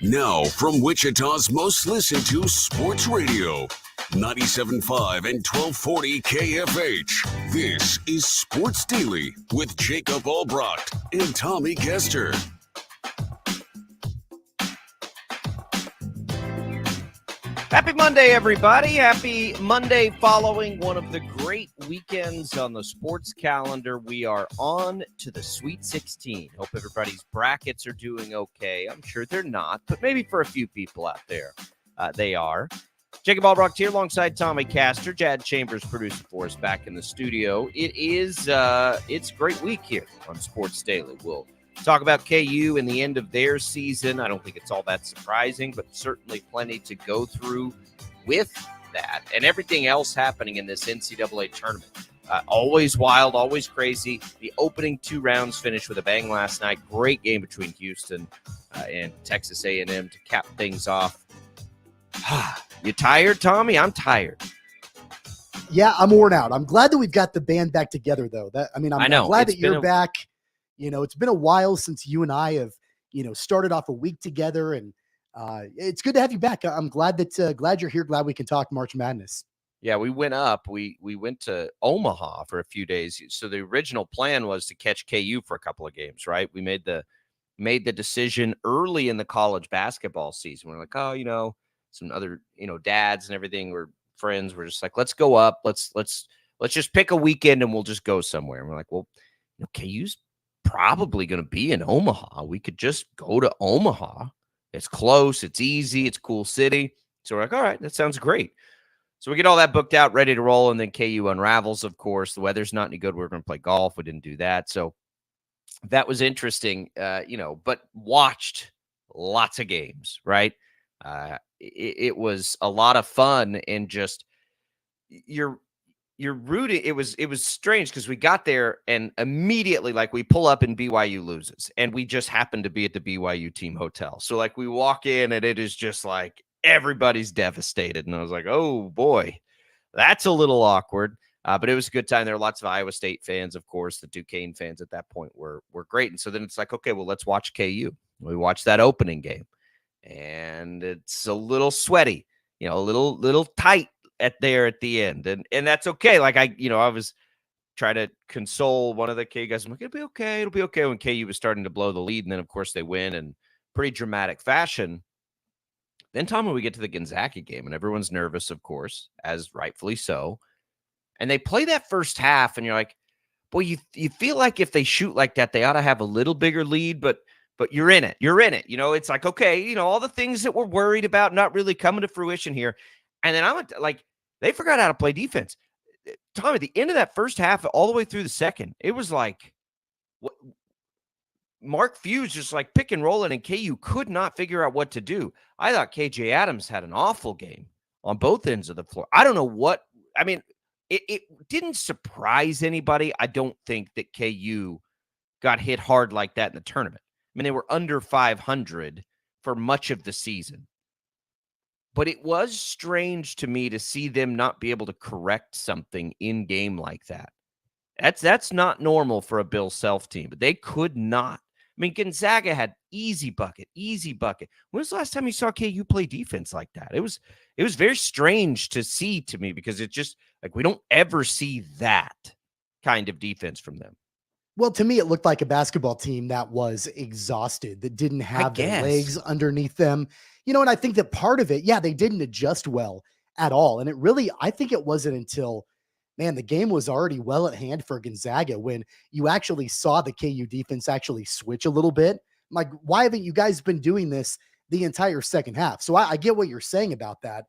Now, from Wichita's most listened to sports radio, 97.5 and 1240 KFH. This is Sports Daily with Jacob Albracht and Tommy Castor. Happy Monday, everybody. Happy Monday following one of the great weekends on the sports calendar. We are on to the Sweet 16. Hope everybody's brackets are doing okay. I'm sure they're not, but maybe for a few people out there, they are. Jacob Albracht here alongside Tommy Castor. Jad Chambers, producer for us, back in the studio. It's a great week here on Sports Daily. We'll talk about KU and the end of their season. I don't think it's all that surprising, but certainly plenty to go through with that and everything else happening in this NCAA tournament. Always wild, always crazy. The opening two rounds finished with a bang last night. Great game between Houston and Texas A&M to cap things off. You tired, Tommy? I'm tired. Yeah, I'm worn out. I'm glad that we've got the band back together, though. I'm glad that you're back. You know, it's been a while since you and I have, started off a week together, and it's good to have you back. I'm glad you're here. Glad we can talk March Madness. Yeah, we went up. We went to Omaha for a few days. So the original plan was to catch KU for a couple of games, right? We made the decision early in the college basketball season. We're like, some other, dads and everything were friends. We're just like, let's go up. Let's just pick a weekend and we'll just go somewhere. And we're like, well, KU's probably going to be in Omaha. We could just go to Omaha. It's close. It's easy. It's a cool city. So we're like, all right, that sounds great. So we get all that booked out, ready to roll. And then KU unravels, of course. The weather's not any good. We're going to play golf. We didn't do that. So that was interesting, but watched lots of games, right? It was a lot of fun, and just you're rooting. It was strange because we got there and immediately, like, we pull up and BYU loses, and we just happened to be at the BYU team hotel. So like we walk in and it is just like everybody's devastated. And I was like, oh boy, that's a little awkward. But it was a good time. There were lots of Iowa State fans, of course. The Duquesne fans at that point were great. And so then it's like, okay, well, let's watch KU. We watched that opening game, and it's a little sweaty, a little tight at the end. And that's okay. Like I was trying to console one of the KU guys. I'm like, it'll be okay when KU was starting to blow the lead. And then of course they win in pretty dramatic fashion. Then, Tom, when we get to the Gonzaga game, and everyone's nervous, of course, as rightfully so. And they play that first half, and you're like, boy, you feel like if they shoot like that, they ought to have a little bigger lead, but you're in it. You're in it. It's like, okay, all the things that we're worried about not really coming to fruition here. And then I'm like, they forgot how to play defense. Tom, at the end of that first half, all the way through the second, it was like Mark Few's just like pick and rolling, and KU could not figure out what to do. I thought KJ Adams had an awful game on both ends of the floor. I don't know what – I mean, it didn't surprise anybody. I don't think that KU got hit hard like that in the tournament. I mean, they were under 500 for much of the season. But it was strange to me to see them not be able to correct something in game like that. That's not normal for a Bill Self team, but they could not. I mean, Gonzaga had easy bucket. When was the last time you saw KU play defense like that? It was very strange to see to me, because it just like we don't ever see that kind of defense from them. Well, to me, it looked like a basketball team that was exhausted, that didn't have their legs underneath them. And I think that part of it, they didn't adjust well at all. And I think it wasn't until, the game was already well at hand for Gonzaga when you actually saw the KU defense actually switch a little bit. I'm like, why haven't you guys been doing this the entire second half? So I get what you're saying about that,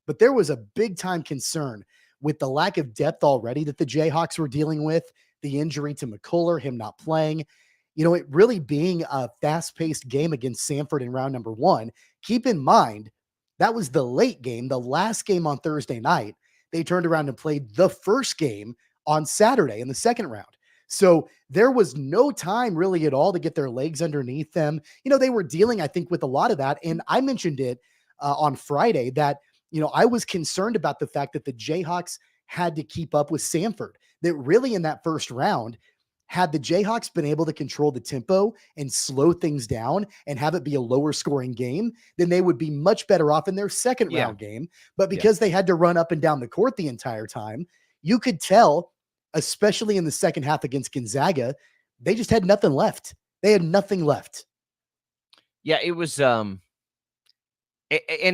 but there was a big time concern with the lack of depth already that the Jayhawks were dealing with, the injury to McCullough, him not playing, it really being a fast-paced game against Samford in round number 1. Keep in mind, that was the late game, the last game on Thursday night. They turned around and played the first game on Saturday in the second round. So there was no time really at all to get their legs underneath them. They were dealing, I think, with a lot of that. And I mentioned it on Friday that, I was concerned about the fact that the Jayhawks had to keep up with Samford, that really in that first round had the Jayhawks been able to control the tempo and slow things down and have it be a lower scoring game, then they would be much better off in their second round game. But because they had to run up and down the court the entire time, you could tell, especially in the second half against Gonzaga, they just had nothing left. They had nothing left. Yeah, it was, and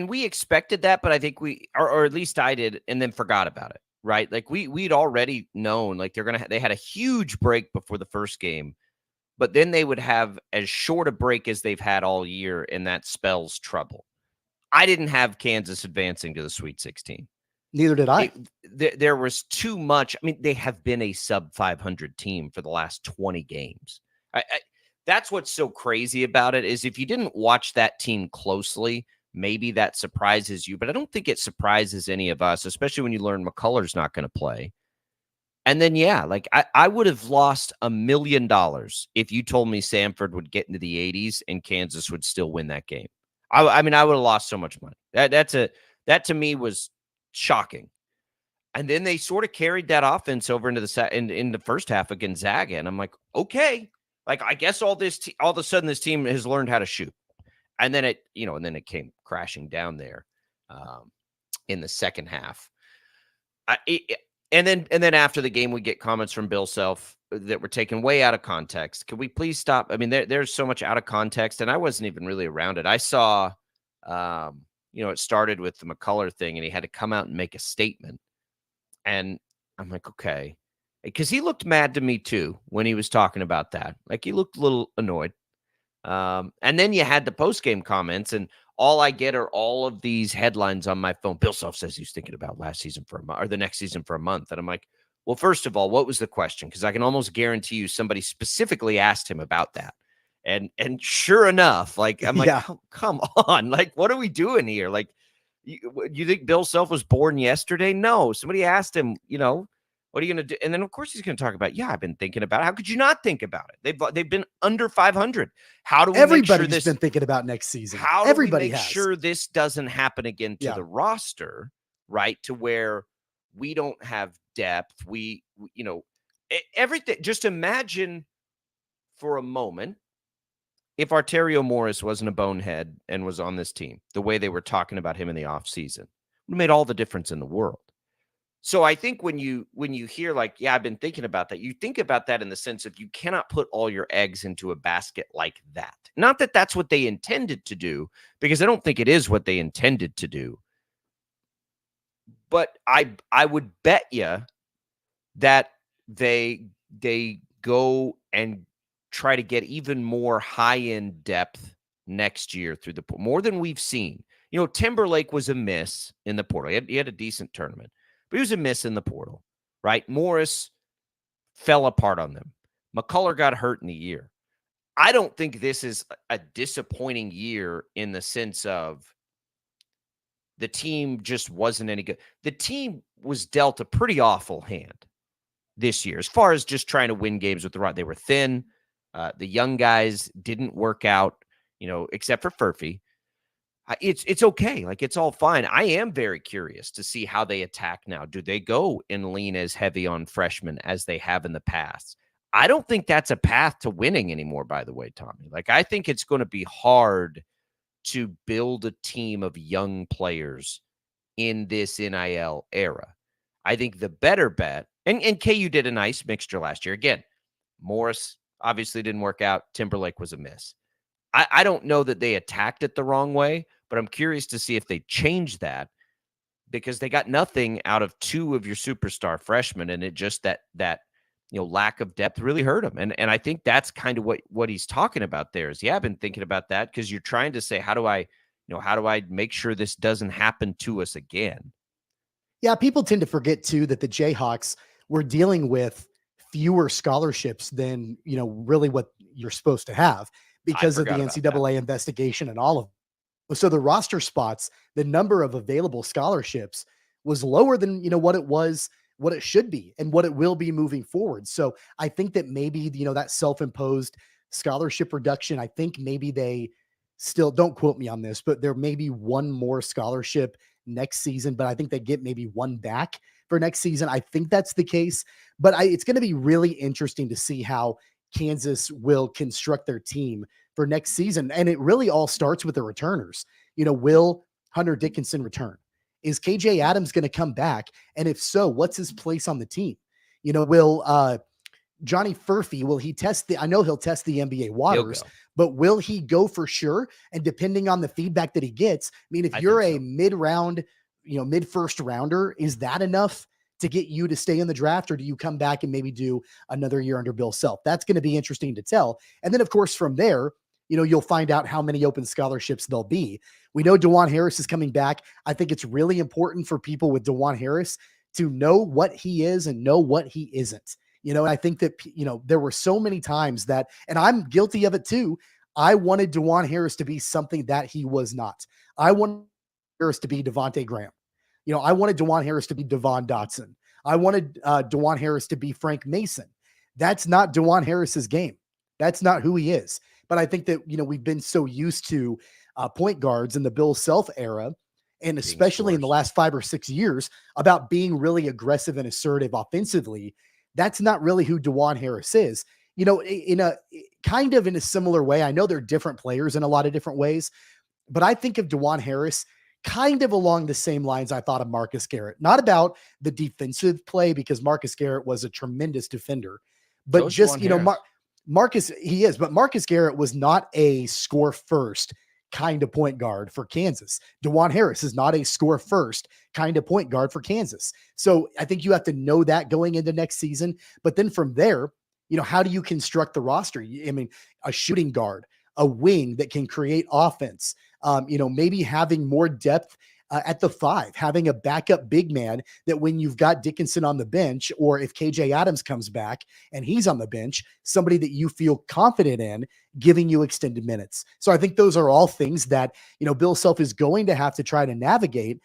we expected that, but I think or at least I did, and then forgot about it. Right. Like we'd already known, like they had a huge break before the first game, but then they would have as short a break as they've had all year. And that spells trouble. I didn't have Kansas advancing to the Sweet 16. Neither did I. There was too much. I mean, they have been a sub 500 team for the last 20 games. That's what's so crazy about it is if you didn't watch that team closely, maybe that surprises you, but I don't think it surprises any of us, especially when you learn McCullough's not going to play. And then, like I would have lost $1 million if you told me Samford would get into the 80s and Kansas would still win that game. I mean, I would have lost so much money. That to me was shocking. And then they sort of carried that offense over into in the first half of Gonzaga. And I'm like, okay, like I guess all of a sudden this team has learned how to shoot. And then it came crashing down there in the second half. And then after the game, we get comments from Bill Self that were taken way out of context. Can we please stop? I mean, there's so much out of context, and I wasn't even really around it. I saw, it started with the McCullough thing, and he had to come out and make a statement. And I'm like, okay, because he looked mad to me too when he was talking about that. Like he looked a little annoyed. And then you had the post-game comments, and all I get are all of these headlines on my phone. Bill Self says he's thinking about last season for a month or the next season for a month. And I'm like, well, first of all, what was the question? Because I can almost guarantee you somebody specifically asked him about that. And sure enough, like, I'm like, come on, like, what are we doing here? Like, you think Bill Self was born yesterday? No, somebody asked him, what are you going to do? And then, of course, he's going to talk about, I've been thinking about it. How could you not think about it? They've been under 500. How do we Everybody's been thinking about next season. How do we make sure this doesn't happen again to the roster, right? To where we don't have depth. Everything. Just imagine for a moment if Arterio Morris wasn't a bonehead and was on this team, the way they were talking about him in the offseason. It made all the difference in the world. So I think when you hear like, I've been thinking about that, you think about that in the sense of you cannot put all your eggs into a basket like that. Not that that's what they intended to do, because I don't think it is what they intended to do. But I would bet you that they go and try to get even more high-end depth next year through the more than we've seen. Timberlake was a miss in the portal. He had a decent tournament. But he was a miss in the portal, right? Morris fell apart on them. McCullough got hurt in the year. I don't think this is a disappointing year in the sense of the team just wasn't any good. The team was dealt a pretty awful hand this year as far as just trying to win games with the run. They were thin. The young guys didn't work out, except for Furphy. It's okay. Like, it's all fine. I am very curious to see how they attack now. Do they go and lean as heavy on freshmen as they have in the past? I don't think that's a path to winning anymore, by the way, Tommy. Like, I think it's going to be hard to build a team of young players in this NIL era. I think the better bet, and KU did a nice mixture last year. Again, Morris obviously didn't work out. Timberlake was a miss. I don't know that they attacked it the wrong way, but I'm curious to see if they change that, because they got nothing out of two of your superstar freshmen, and it just that lack of depth really hurt them. And I think that's kind of what he's talking about there is, I've been thinking about that, because you're trying to say, how do I make sure this doesn't happen to us again? Yeah, people tend to forget too that the Jayhawks were dealing with fewer scholarships than, really what you're supposed to have, because of the NCAA investigation and all of it. So the roster spots, the number of available scholarships was lower than, what it should be and what it will be moving forward. So I think that maybe, that self-imposed scholarship reduction, I think maybe they still, don't quote me on this, but there may be one more scholarship next season, but I think they get maybe one back for next season. I think that's the case, but it's going to be really interesting to see how Kansas will construct their team for next season. And it really all starts with the returners. Will Hunter Dickinson return? Is KJ Adams going to come back? And if so, what's his place on the team? Will Johnny Furphy, will he test I know he'll test the NBA waters, but will he go for sure? And depending on the feedback that he gets, if you're a mid-round, mid-first rounder, is that enough to get you to stay in the draft? Or do you come back and maybe do another year under Bill Self? That's going to be interesting to tell. And then of course, from there, you'll find out how many open scholarships there'll be. We know DeJuan Harris is coming back. I think it's really important for people with DeJuan Harris to know what he is and know what he isn't. And I think that, there were so many times that, and I'm guilty of it too, I wanted DeJuan Harris to be something that he was not. I wanted Harris to be Devontae Graham. I wanted DeJuan Harris to be Devon Dotson. I wanted DeJuan Harris to be Frank Mason. That's not DeJuan Harris's game. That's not who he is. But I think that, we've been so used to point guards in the Bill Self era, and especially in the last 5 or 6 years, about being really aggressive and assertive offensively. That's not really who DeJuan Harris is. In a kind of in a similar way, I know they're different players in a lot of different ways, but I think of DeJuan Harris kind of along the same lines I thought of Marcus Garrett. Not about the defensive play, because Marcus Garrett was a tremendous defender, but so just, Marcus, he is, but Marcus Garrett was not a score first kind of point guard for Kansas. DeJuan Harris is not a score first kind of point guard for Kansas. So I think you have to know that going into next season. But then from there, how do you construct the roster? A shooting guard, a wing that can create offense, maybe having more depth at the 5, having a backup big man that when you've got Dickinson on the bench, or if KJ Adams comes back and he's on the bench, somebody that you feel confident in giving you extended minutes. So I think those are all things that, Bill Self is going to have to try to navigate,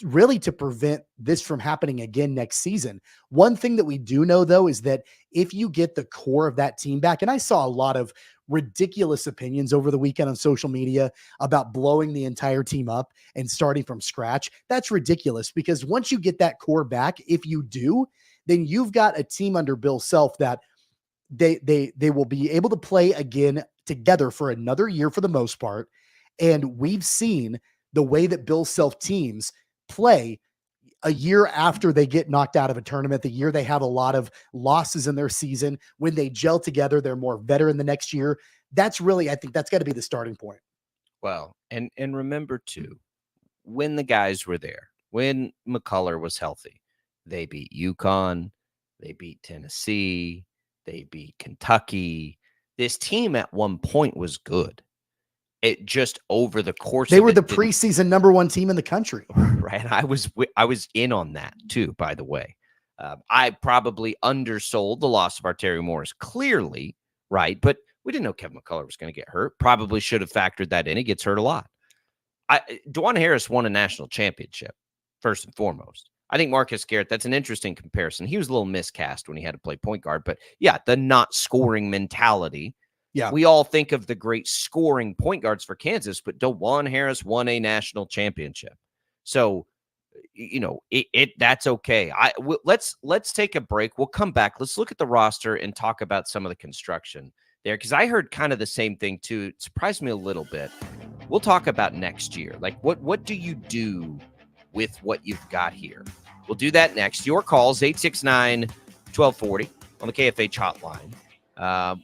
really to prevent this from happening again next season. One thing that we do know, though, is that if you get the core of that team back, and I saw a lot of ridiculous opinions over the weekend on social media about blowing the entire team up and starting from scratch. That's ridiculous, because once you get that core back, if you do, then you've got a team under Bill Self that they will be able to play again together for another year for the most part. And we've seen the way that Bill Self teams play a year after they get knocked out of a tournament, the year they have a lot of losses in their season. When they gel together, they're more veteran the next year. That's really, I think that's got to be the starting point. Well, and remember too, when the guys were there, when McCullough was healthy, they beat UConn, they beat Tennessee, they beat Kentucky. This team at one point was good. It just over the course they were the preseason number 1 team in the country. Right. I was in on that too, by the way. I probably undersold the loss of Arterio Morris clearly, right? But we didn't know Kevin McCullough was going to get hurt. Probably should have factored that in. He gets hurt a lot. DeJuan Harris won a national championship, first and foremost. I think Marcus Garrett, that's an interesting comparison. He was a little miscast when he had to play point guard, but yeah, the not scoring mentality. Yeah, we all think of the great scoring point guards for Kansas, but DeJuan Harris won a national championship. So, that's okay. Let's take a break. We'll come back. Let's look at the roster and talk about some of the construction there, because I heard kind of the same thing too. It surprised me a little bit. We'll talk about next year. Like, what do you do with what you've got here? We'll do that next. Your calls, 869-1240 on the KFH hotline.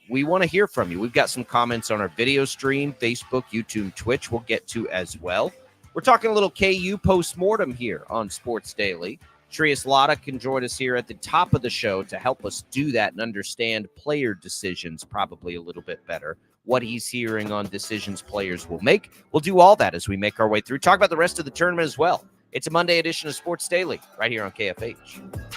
We want to hear from you. We've got some comments on our video stream, Facebook, YouTube, Twitch we'll get to as well. We're talking a little KU postmortem here on Sports Daily. Trius Lotta can join us here at the top of the show to help us do that and understand player decisions probably a little bit better, what he's hearing on decisions players will make. We'll do all that as we make our way through. Talk about the rest of the tournament as well. It's a Monday edition of Sports Daily right here on KFH.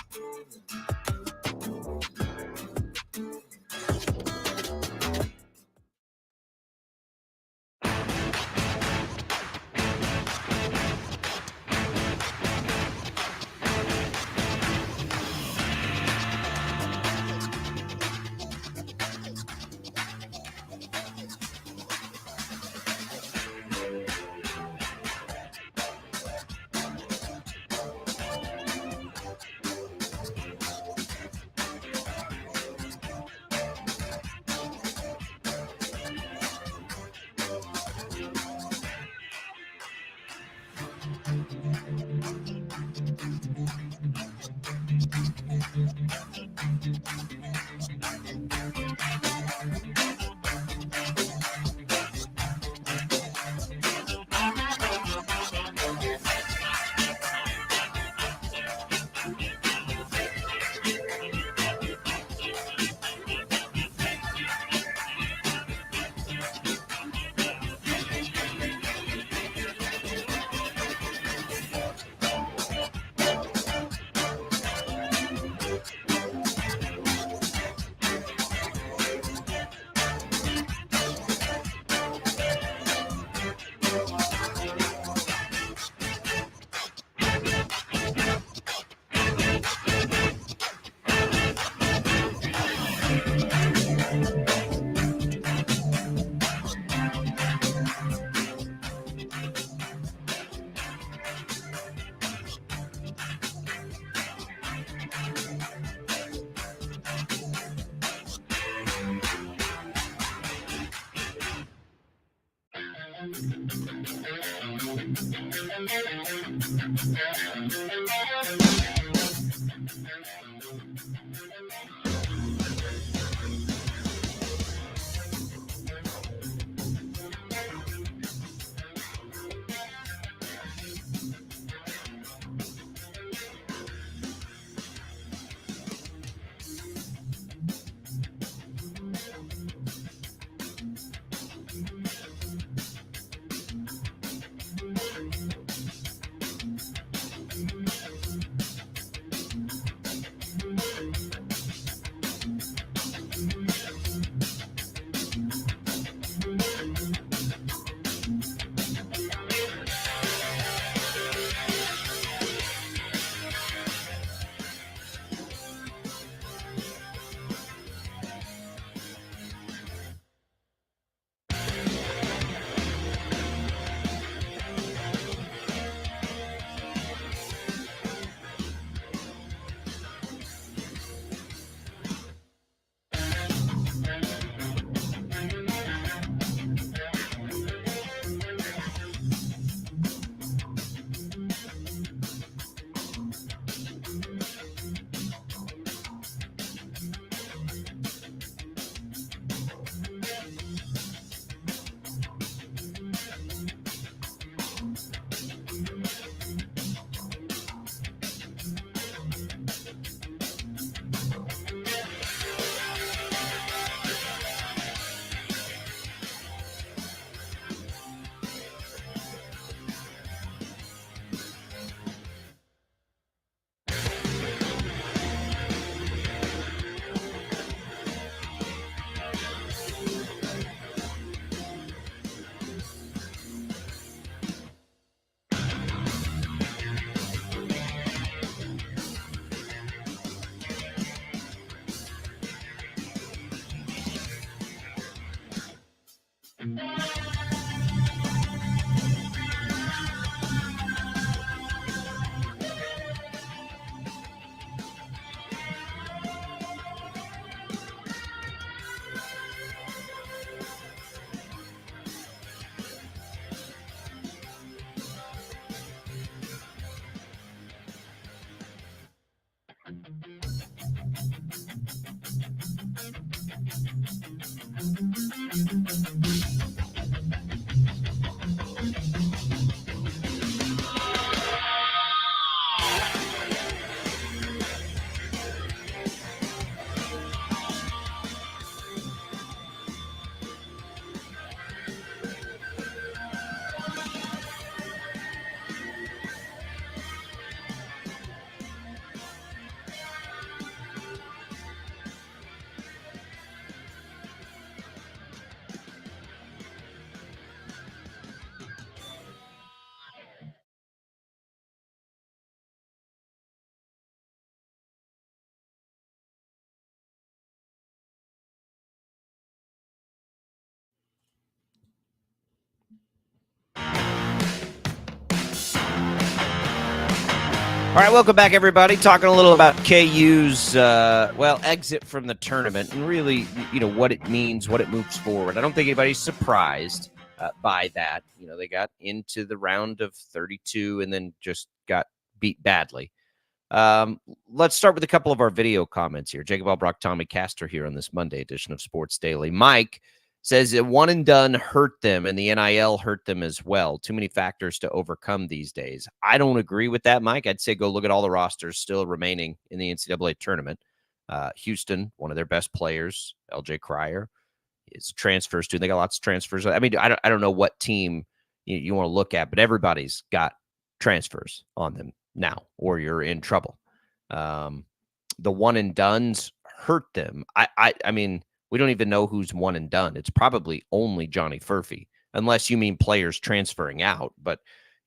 All right, welcome back, everybody. Talking a little about KU's, exit from the tournament and really, what it means, what it moves forward. I don't think anybody's surprised by that. They got into the round of 32 and then just got beat badly. Let's start with a couple of our video comments here. Jacob Albracht, Tommy Castor here on this Monday edition of Sports Daily. Mike says that one and done hurt them and the NIL hurt them as well. Too many factors to overcome these days. I don't agree with that, Mike. I'd say go look at all the rosters still remaining in the NCAA tournament. Houston, one of their best players, LJ Cryer, is transfers too. They got lots of transfers. I mean, I don't know what team you want to look at, but everybody's got transfers on them now, or you're in trouble. The one and dones hurt them. I mean, we don't even know who's one and done. It's probably only Johnny Furphy, unless you mean players transferring out. But,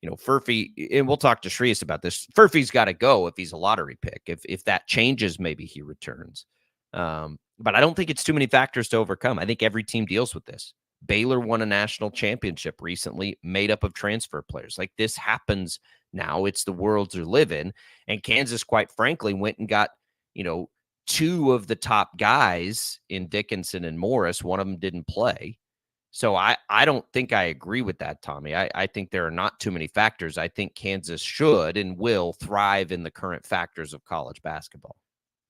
Furphy, and we'll talk to Shrees about this. Furphy's got to go if he's a lottery pick. If that changes, maybe he returns. But I don't think it's too many factors to overcome. I think every team deals with this. Baylor won a national championship recently made up of transfer players. Like, this happens now. It's the world you live in. And Kansas, quite frankly, went and got, two of the top guys in Dickinson and Morris. One of them didn't play. So I don't think I agree with that, Tommy. I think there are not too many factors. I think Kansas should and will thrive in the current factors of college basketball.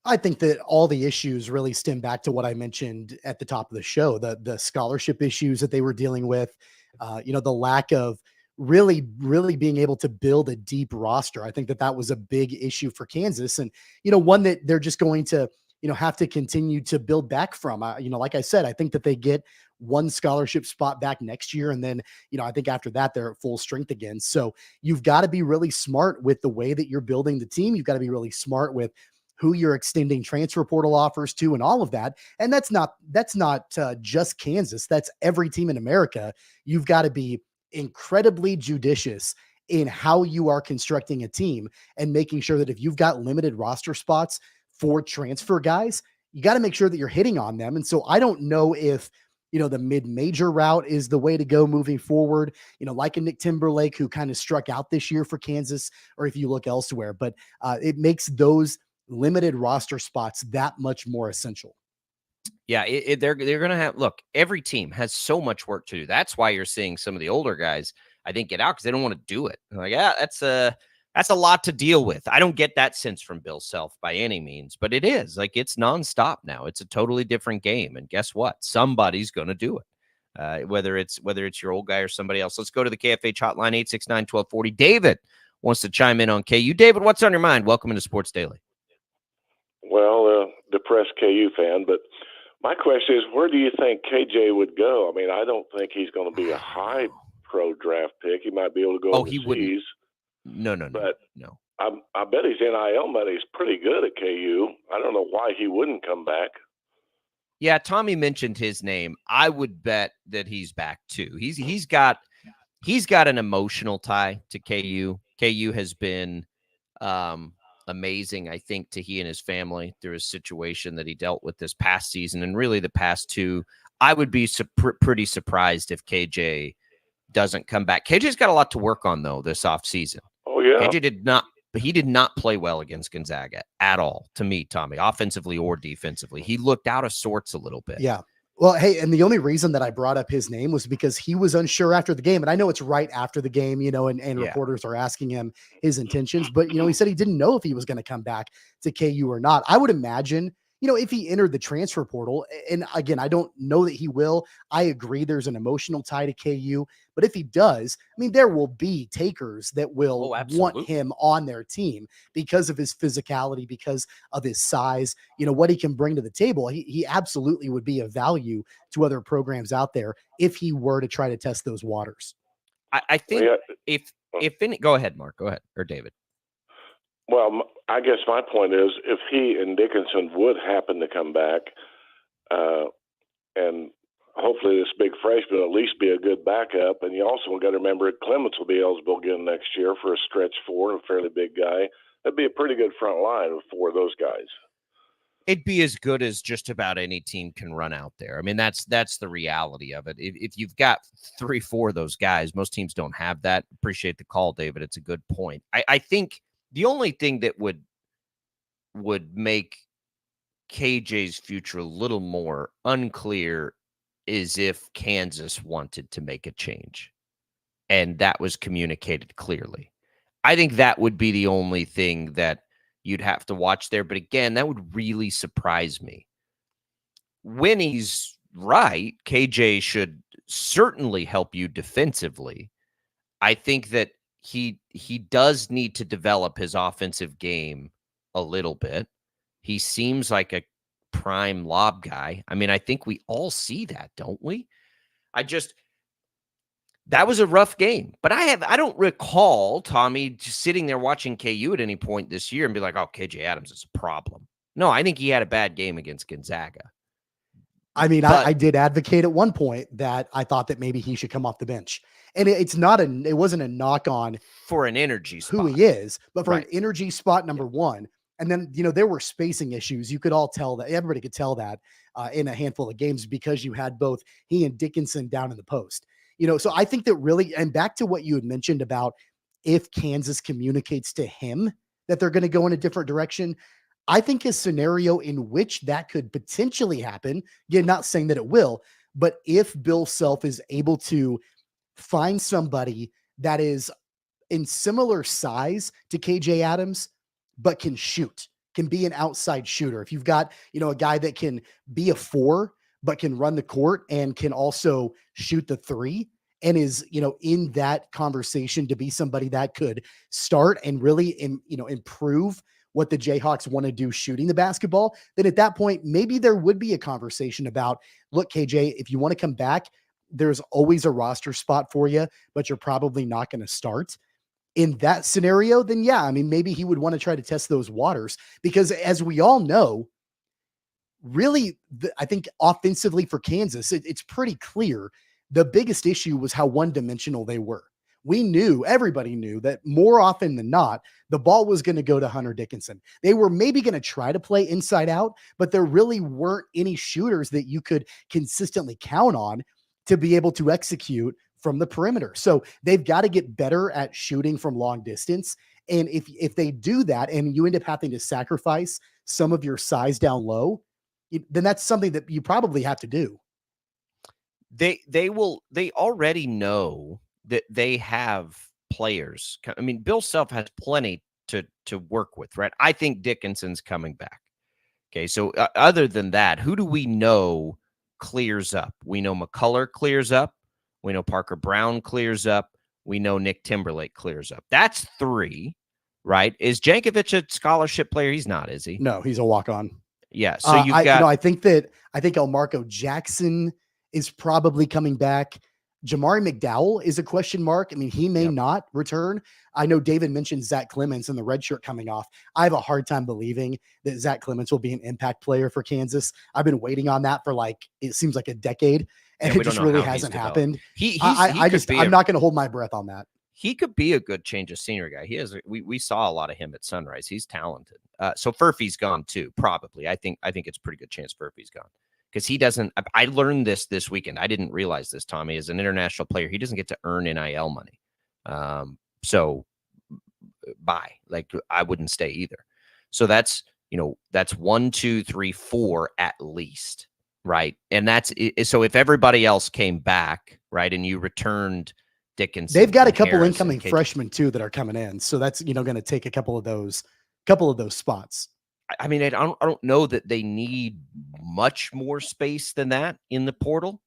I think that all the issues really stem back to what I mentioned at the top of the show, the scholarship issues that they were dealing with, the lack of really being able to build a deep roster. I think that that was a big issue for Kansas, and one that they're just going to have to continue to build back from. Like I said, I think that they get one scholarship spot back next year, and then I think after that they're at full strength again. So you've got to be really smart with the way that you're building the team. You've got to be really smart with who you're extending transfer portal offers to and all of that. And that's not just Kansas. That's every team in America. You've got to be incredibly judicious in how you are constructing a team and making sure that if you've got limited roster spots for transfer guys, you got to make sure that you're hitting on them. And so I don't know if, the mid-major route is the way to go moving forward, like a Nick Timberlake who kind of struck out this year for Kansas, or if you look elsewhere, but it makes those limited roster spots that much more essential. Yeah, they're going to have, look, every team has so much work to do. That's why you're seeing some of the older guys, I think, get out because they don't want to do it. They're like, yeah, that's a lot to deal with. I don't get that sense from Bill Self by any means, but it is like it's nonstop now. It's a totally different game. And guess what? Somebody's going to do it, whether it's your old guy or somebody else. Let's go to the KFH hotline, 869-1240. David wants to chime in on KU. David, what's on your mind? Welcome into Sports Daily. Well, depressed KU fan, but my question is, where do you think KJ would go? I mean, I don't think he's going to be a high pro draft pick. He might be able to go overseas. He wouldn't. No. But I bet his NIL money's pretty good at KU. I don't know why he wouldn't come back. Yeah, Tommy mentioned his name. I would bet that he's back too. He's got an emotional tie to KU. KU has been amazing, I think, to he and his family through a situation that he dealt with this past season and really the past two. I would be pretty surprised if KJ doesn't come back. KJ's got a lot to work on, though, this offseason. Oh, yeah. KJ did not play well against Gonzaga at all, to me, Tommy, offensively or defensively. He looked out of sorts a little bit. Yeah. Well, hey, and the only reason that I brought up his name was because he was unsure after the game. And I know it's right after the game, and reporters are asking him his intentions, but, he said he didn't know if he was going to come back to KU or not. I would imagine, if he entered the transfer portal, and again, I don't know that he will. I agree there's an emotional tie to KU, but if he does, I mean, there will be takers that will want him on their team because of his physicality, because of his size, what he can bring to the table. He absolutely would be of value to other programs out there if he were to try to test those waters. I think go ahead, Mark, go ahead, or David. Well, I guess my point is if he and Dickinson would happen to come back, and hopefully this big freshman will at least be a good backup, and you also got to remember Clements will be eligible again next year for a stretch four, a fairly big guy. That'd be a pretty good front line with four of those guys. It'd be as good as just about any team can run out there. I mean, that's the reality of it. If you've got 3-4 of those guys, most teams don't have that. Appreciate the call, David. It's a good point. I think the only thing that would make KJ's future a little more unclear is if Kansas wanted to make a change and that was communicated clearly. I think that would be the only thing that you'd have to watch there. But again, that would really surprise me. When he's right, KJ should certainly help you defensively. I think that he does need to develop his offensive game a little bit. He seems like a prime lob guy. I mean, I think we all see that, don't we? That was a rough game, but I don't recall Tommy just sitting there watching KU at any point this year and be like, oh, KJ Adams is a problem. No, I think he had a bad game against Gonzaga. I mean, I did advocate at one point that I thought that maybe he should come off the bench. And it wasn't a knock on for an energy spot. Who he is, but for an energy spot, number one. And then, there were spacing issues. You could all tell that. Everybody could tell that in a handful of games because you had both he and Dickinson down in the post. So I think that really, and back to what you had mentioned about if Kansas communicates to him that they're going to go in a different direction, I think a scenario in which that could potentially happen, again, not saying that it will, But if Bill Self is able to find somebody that is in similar size to KJ Adams, but can shoot, can be an outside shooter. If you've got, a guy that can be a 4, but can run the court and can also shoot the 3 and is, in that conversation to be somebody that could start and really, improve what the Jayhawks want to do shooting the basketball, then at that point, maybe there would be a conversation about, look, KJ, if you want to come back, there's always a roster spot for you, but you're probably not going to start. In that scenario, then yeah, I mean, maybe he would want to try to test those waters because as we all know, really, I think offensively for Kansas, it's pretty clear. The biggest issue was how one-dimensional they were. Everybody knew that more often than not, the ball was going to go to Hunter Dickinson. They were maybe going to try to play inside out, but there really weren't any shooters that you could consistently count on to be able to execute from the perimeter. So they've got to get better at shooting from long distance. And if they do that and you end up having to sacrifice some of your size down low, then that's something that you probably have to do. They already know that they have players. I mean, Bill Self has plenty to work with, right? I think Dickinson's coming back. Okay. So other than that, who do we know clears up? We know McCullough clears up. We know Parker Brown clears up. We know Nick Timberlake clears up. That's 3, right? Is Jankovic a scholarship player? He's not, is he? No, he's a walk-on. Yeah. So you've got. I think Elmarco Jackson is probably coming back. Jamari McDowell is a question mark. I mean, he may not return. I know David mentioned Zach Clemens and the red shirt coming off. I have a hard time believing that Zach Clemens will be an impact player for Kansas. I've been waiting on that for it seems like a decade, and it just really hasn't happened. I'm not going to hold my breath on that. He could be a good change of scenery guy. We saw a lot of him at Sunrise. He's talented. So Furphy's gone too, probably. I think it's a pretty good chance Furphy's gone. Because he doesn't, I learned this weekend. I didn't realize this, Tommy. As an international player, he doesn't get to earn NIL money. So bye. I wouldn't stay either. So that's 1, 2, 3, 4 at least, right? And that's so if everybody else came back, right, and you returned Dickinson, they've got a couple incoming freshmen too that are coming in. So that's going to take a couple of those spots. I mean, I don't know that they need much more space than that in the portal.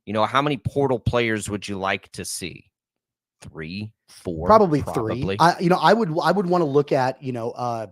How many portal players would you like to see? 3, 4, probably 3. I would want to look at, I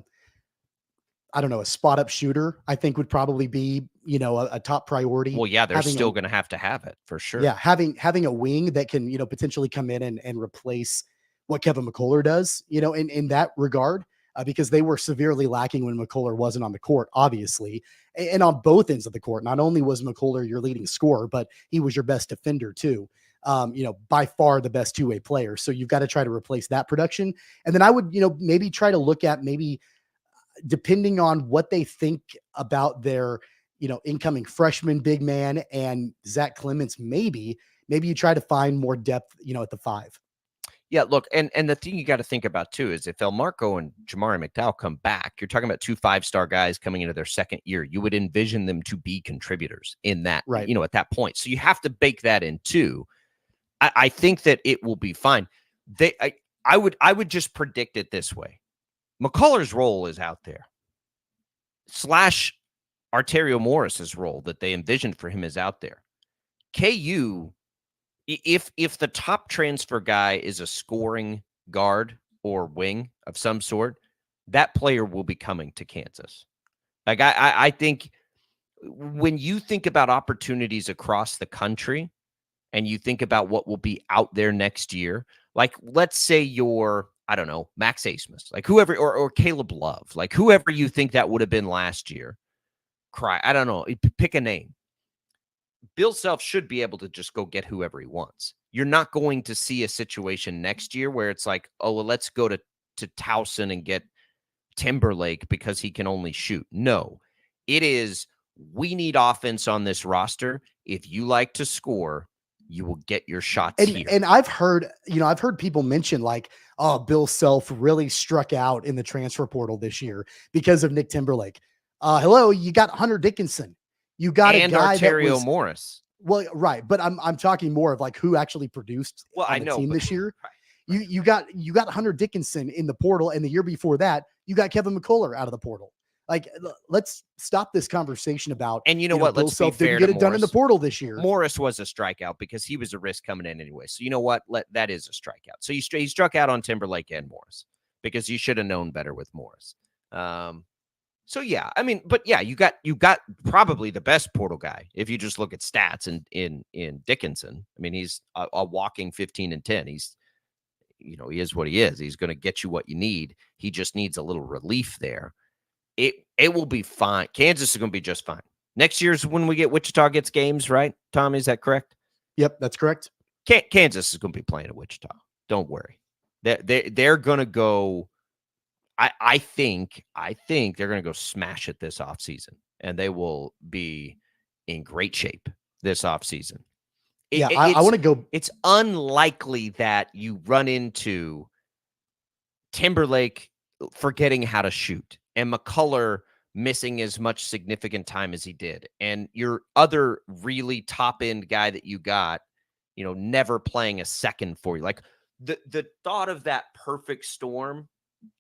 don't know, a spot up shooter, I think would probably be, a top priority. Well, yeah, they're still going to have it for sure. Yeah. Having a wing that can, potentially come in and replace what Kevin McCullough does, in that regard. Because they were severely lacking when McCullough wasn't on the court, obviously, and on both ends of the court. Not only was McCullough your leading scorer, but he was your best defender too. By far the best two-way player. So you've got to try to replace that production. And then I would, maybe try to look at depending on what they think about their, incoming freshman big man and Zach Clemens, maybe you try to find more depth, at the 5. Yeah, look, and the thing you got to think about too is if Elmarco and Jamari McDowell come back, you're talking about 2 5-star guys coming into their second year. You would envision them to be contributors in that, right? At that point. So you have to bake that in too. I think that it will be fine. I would just predict it this way: McCullough's role is out there. / Arterio Morris's role that they envisioned for him is out there. KU. If the top transfer guy is a scoring guard or wing of some sort, that player will be coming to Kansas. I think when you think about opportunities across the country and you think about what will be out there next year, let's say you're, I don't know, Max Asmus, whoever, or Caleb Love, whoever you think that would have been last year. I don't know, pick a name. Bill Self should be able to just go get whoever he wants. You're not going to see a situation next year where it's let's go to Towson and get Timberlake because he can only shoot. No, it is, we need offense on this roster. If you like to score, you will get your shots here. And I've heard people mention Bill Self really struck out in the transfer portal this year because of Nick Timberlake. Hello, you got Hunter Dickinson. You got and a guy Arterio Morris. Well, right, but I'm talking more of like who actually produced on the team this year. Right. You got Hunter Dickinson in the portal, and the year before that, you got Kevin McCullough out of the portal. Like, let's stop this conversation about. And you know what? Bill Self didn't get it done in the portal this year. Morris was a strikeout because he was a risk coming in anyway. So you know what? That is a strikeout. So he struck out on Timberlake and Morris because you should have known better with Morris. So yeah, I mean, but yeah, you got probably the best portal guy if you just look at stats in Dickinson. I mean, he's a walking 15 and 10. He's, he is what he is. He's going to get you what you need. He just needs a little relief there. It will be fine. Kansas is going to be just fine. Next year's when Wichita gets games, right? Tommy, is that correct? Yep, that's correct. Kansas is going to be playing at Wichita. Don't worry. They're going to go. I think they're going to go smash it this offseason, and they will be in great shape this offseason. I want to go. It's unlikely that you run into Timberlake forgetting how to shoot and McCullough missing as much significant time as he did, and your other really top end guy that you got, never playing a second for you. Like the thought of that perfect storm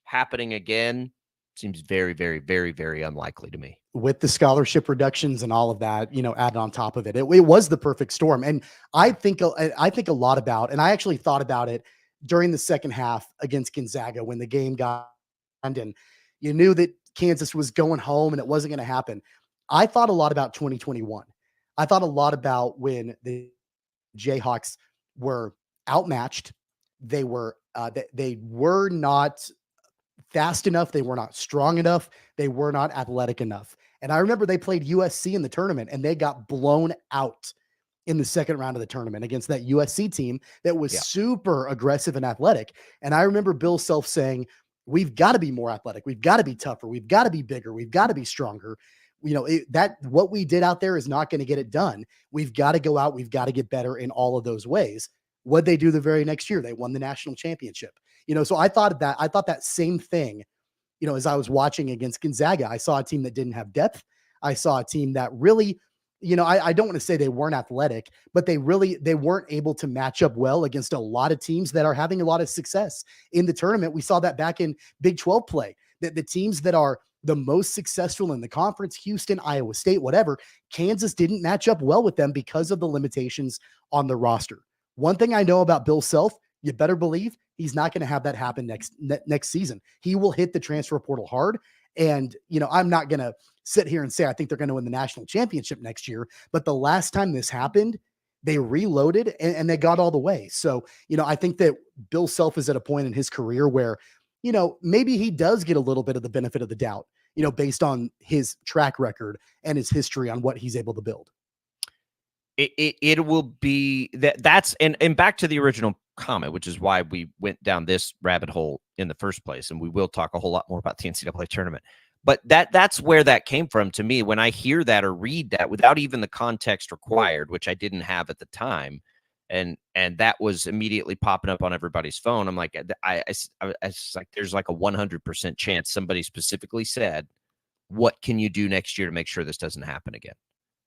happening again seems very, very, very, very unlikely to me. With the scholarship reductions and all of that, added on top of it, it was the perfect storm. And I think a lot about, and I actually thought about it during the second half against Gonzaga when the game got and you knew that Kansas was going home and it wasn't going to happen. I thought a lot about 2021. I thought a lot about when the Jayhawks were outmatched. They were not fast enough. They were not strong enough. They were not athletic enough. And I remember they played USC in the tournament and they got blown out in the second round of the tournament against that USC team that was super aggressive and athletic. And I remember Bill Self saying, we've got to be more athletic. We've got to be tougher. We've got to be bigger. We've got to be stronger. What we did out there is not going to get it done. We've got to go out. We've got to get better in all of those ways. What'd they do the very next year? They won the national championship. So I thought that same thing, as I was watching against Gonzaga. I saw a team that didn't have depth. I saw a team that really, I don't want to say they weren't athletic, but they weren't able to match up well against a lot of teams that are having a lot of success in the tournament. We saw that back in Big 12 play, that the teams that are the most successful in the conference, Houston, Iowa State, whatever, Kansas didn't match up well with them because of the limitations on the roster. One thing I know about Bill Self, you better believe he's not going to have that happen next season. He will hit the transfer portal hard. And, I'm not going to sit here and say I think they're going to win the national championship next year. But the last time this happened, they reloaded and they got all the way. So, I think that Bill Self is at a point in his career where, maybe he does get a little bit of the benefit of the doubt, based on his track record and his history on what he's able to build. It will be that's and back to the original comment, which is why we went down this rabbit hole in the first place. And we will talk a whole lot more about the NCAA tournament. But that's where that came from to me when I hear that or read that without even the context required, which I didn't have at the time. And that was immediately popping up on everybody's phone. I'm like, I like, there's like a 100% chance somebody specifically said, what can you do next year to make sure this doesn't happen again?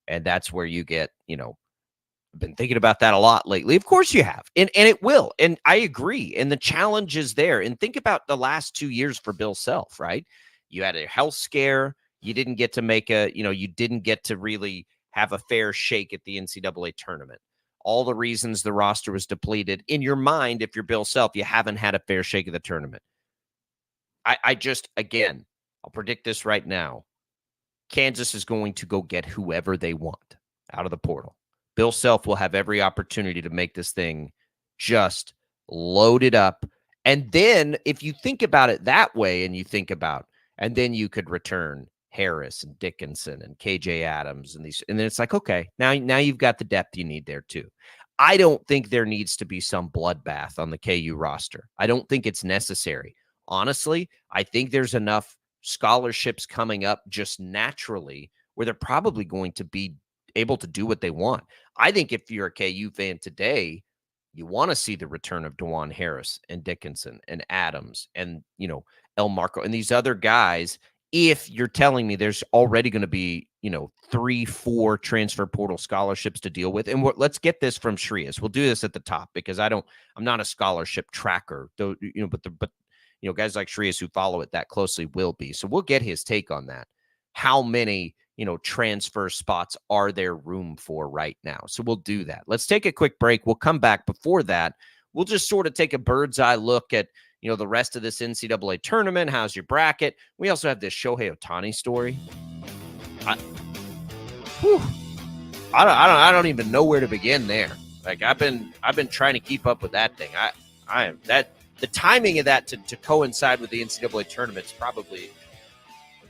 And that's where you get, I've been thinking about that a lot lately. Of course you have. And it will. And I agree. And the challenge is there. And think about the last 2 years for Bill Self, right? You had a health scare. You didn't get to you didn't get to really have a fair shake at the NCAA tournament. All the reasons the roster was depleted. In your mind, if you're Bill Self, you haven't had a fair shake of the tournament. Again, I'll predict this right now. Kansas is going to go get whoever they want out of the portal. Bill Self will have every opportunity to make this thing just loaded up. And then if you think about it that way and then you could return Harris and Dickinson and KJ Adams and then it's like, okay, now you've got the depth you need there too. I don't think there needs to be some bloodbath on the KU roster. I don't think it's necessary. Honestly, I think there's enough scholarships coming up just naturally where they're probably going to be able to do what they want. I think if you're a KU fan today, you want to see the return of DeJuan Harris and Dickinson and Adams and, El Marco and these other guys if you're telling me there's already going to be, 3-4 transfer portal scholarships to deal with. And let's get this from Shreas. We'll do this at the top because I'm not a scholarship tracker, though, but guys like Shreas who follow it that closely will be. So we'll get his take on that. How many, transfer spots are there room for right now? So we'll do that. Let's take a quick break. We'll come back. Before that, we'll just sort of take a bird's eye look at, the rest of this NCAA tournament. How's your bracket? We also have this Shohei Ohtani story. I don't even know where to begin there. Like I've been trying to keep up with that thing. I am that the timing of that to coincide with the NCAA tournament is probably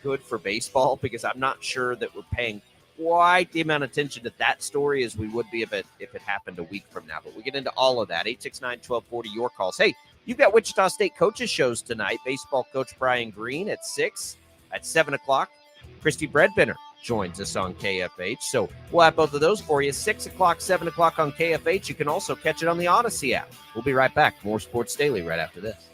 good for baseball because I'm not sure that we're paying quite the amount of attention to that story as we would be if it happened a week from now. But we get into all of that. 869-1240, your calls. Hey, you've got Wichita State coaches shows tonight. Baseball coach Brian Green at 6. At 7 o'clock, Christy Breadbinner joins us on KFH. So we'll have both of those for you. 6 o'clock, 7 o'clock on KFH. You can also catch it on the Odyssey app. We'll be right back. More Sports Daily right after this.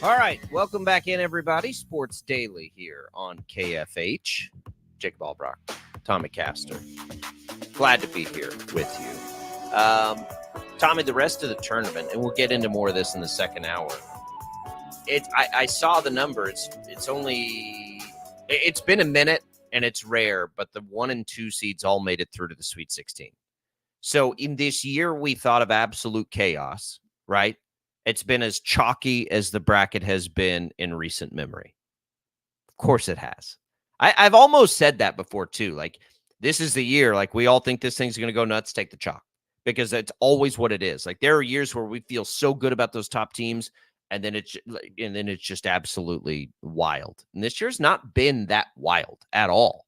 All right, welcome back in, everybody. Sports Daily here on KFH. Jacob Albracht, Tommy Castor. Glad to be here with you. Tommy, the rest of the tournament, and we'll get into more of this in the second hour. I saw the number. It's been a minute, and it's rare, but the 1 and 2 seeds all made it through to the Sweet 16. So in this year, we thought of absolute chaos, right? It's been as chalky as the bracket has been in recent memory. Of course it has. I've almost said that before, too. Like, this is the year, like, we all think this thing's going to go nuts, take the chalk. Because that's always what it is. Like, there are years where we feel so good about those top teams, and then it's just absolutely wild. And this year's not been that wild at all.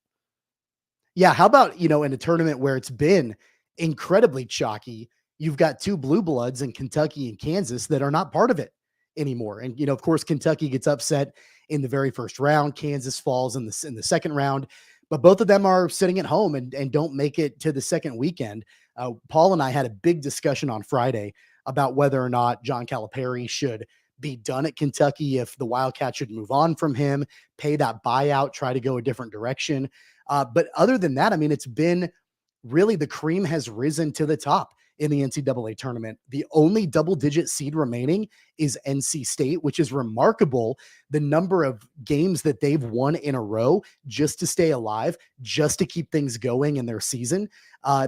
Yeah, how about, in a tournament where it's been incredibly chalky, you've got 2 blue bloods in Kentucky and Kansas that are not part of it anymore. And, of course, Kentucky gets upset in the very first round. Kansas falls in the second round. But both of them are sitting at home and don't make it to the second weekend. Paul and I had a big discussion on Friday about whether or not John Calipari should be done at Kentucky, if the Wildcats should move on from him, pay that buyout, try to go a different direction. But other than that, I mean, it's been really, the cream has risen to the top in the NCAA tournament. The only double-digit seed remaining is NC State, which is remarkable. The number of games that they've won in a row just to stay alive, just to keep things going in their season.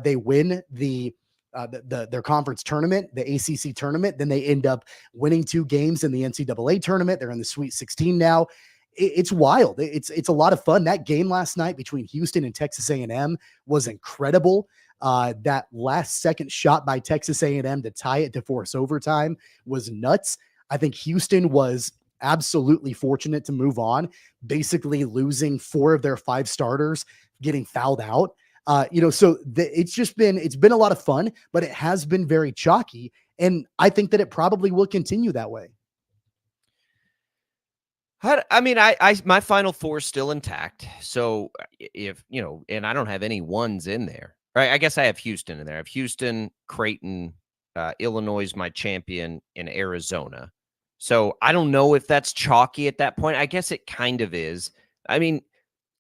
They win their conference tournament, the ACC tournament. Then they end up winning 2 games in the NCAA tournament. They're in the Sweet 16 now. It's wild. It's a lot of fun. That game last night between Houston and Texas A&M was incredible. That last second shot by Texas A&M to tie it to force overtime was nuts. I think Houston was absolutely fortunate to move on, basically losing 4 of their 5 starters, getting fouled out. It's been a lot of fun, but it has been very chalky. And I think that it probably will continue that way. My Final Four is still intact. So if, and I don't have any ones in there, right? I guess I have Houston in there. I have Houston, Creighton, Illinois is my champion, in Arizona. So I don't know if that's chalky at that point. I guess it kind of is. I mean,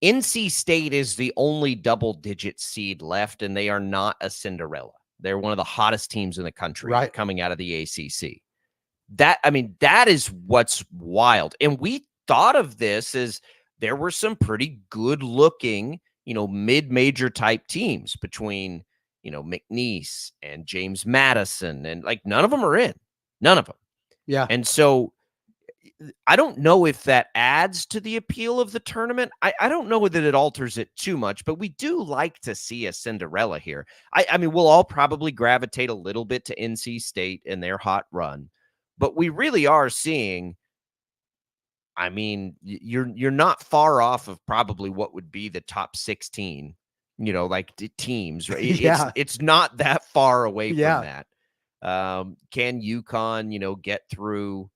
NC State is the only double-digit seed left, and they are not a Cinderella. They're one of the hottest teams in the country, right, coming out of the ACC. That is what's wild. And we thought of this as there were some pretty good-looking, mid-major type teams between, McNeese and James Madison, and like none of them are in. None of them. Yeah. And so I don't know if that adds to the appeal of the tournament. I don't know that it alters it too much, but we do like to see a Cinderella here. I mean, we'll all probably gravitate a little bit to NC State and their hot run, but we really are seeing, I mean, you're not far off of probably what would be the top 16, teams, right? Yeah. It's not that far away from that. Can UConn, get through?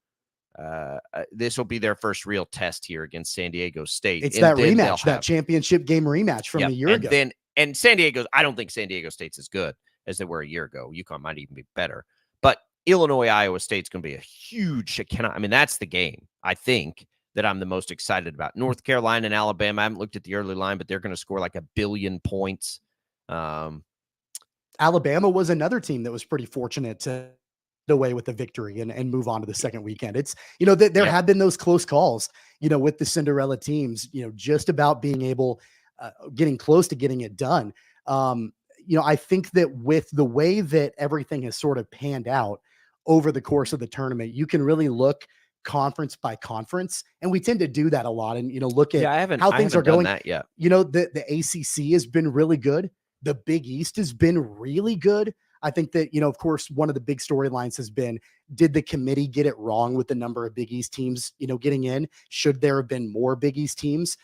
This will be their first real test here against San Diego State. It's that rematch, that championship game rematch from a year ago. And San Diego's, I don't think San Diego State's as good as they were a year ago. UConn might even be better. But Illinois, Iowa State's going to be a huge, that's the game, I think, that I'm the most excited about. North Carolina and Alabama, I haven't looked at the early line, but they're going to score like 1 billion points. Alabama was another team that was pretty fortunate to get away with the victory and move on to the second weekend. It's, there have been those close calls, with the Cinderella teams, just about being able, getting close to getting it done. I think that with the way that everything has sort of panned out over the course of the tournament, you can really look conference by conference, and we tend to do that a lot. And look at how things are going. That yet. The ACC has been really good. The Big East has been really good. I think that of course, one of the big storylines has been: did the committee get it wrong with the number of Big East teams getting in? Should there have been more Big East teams?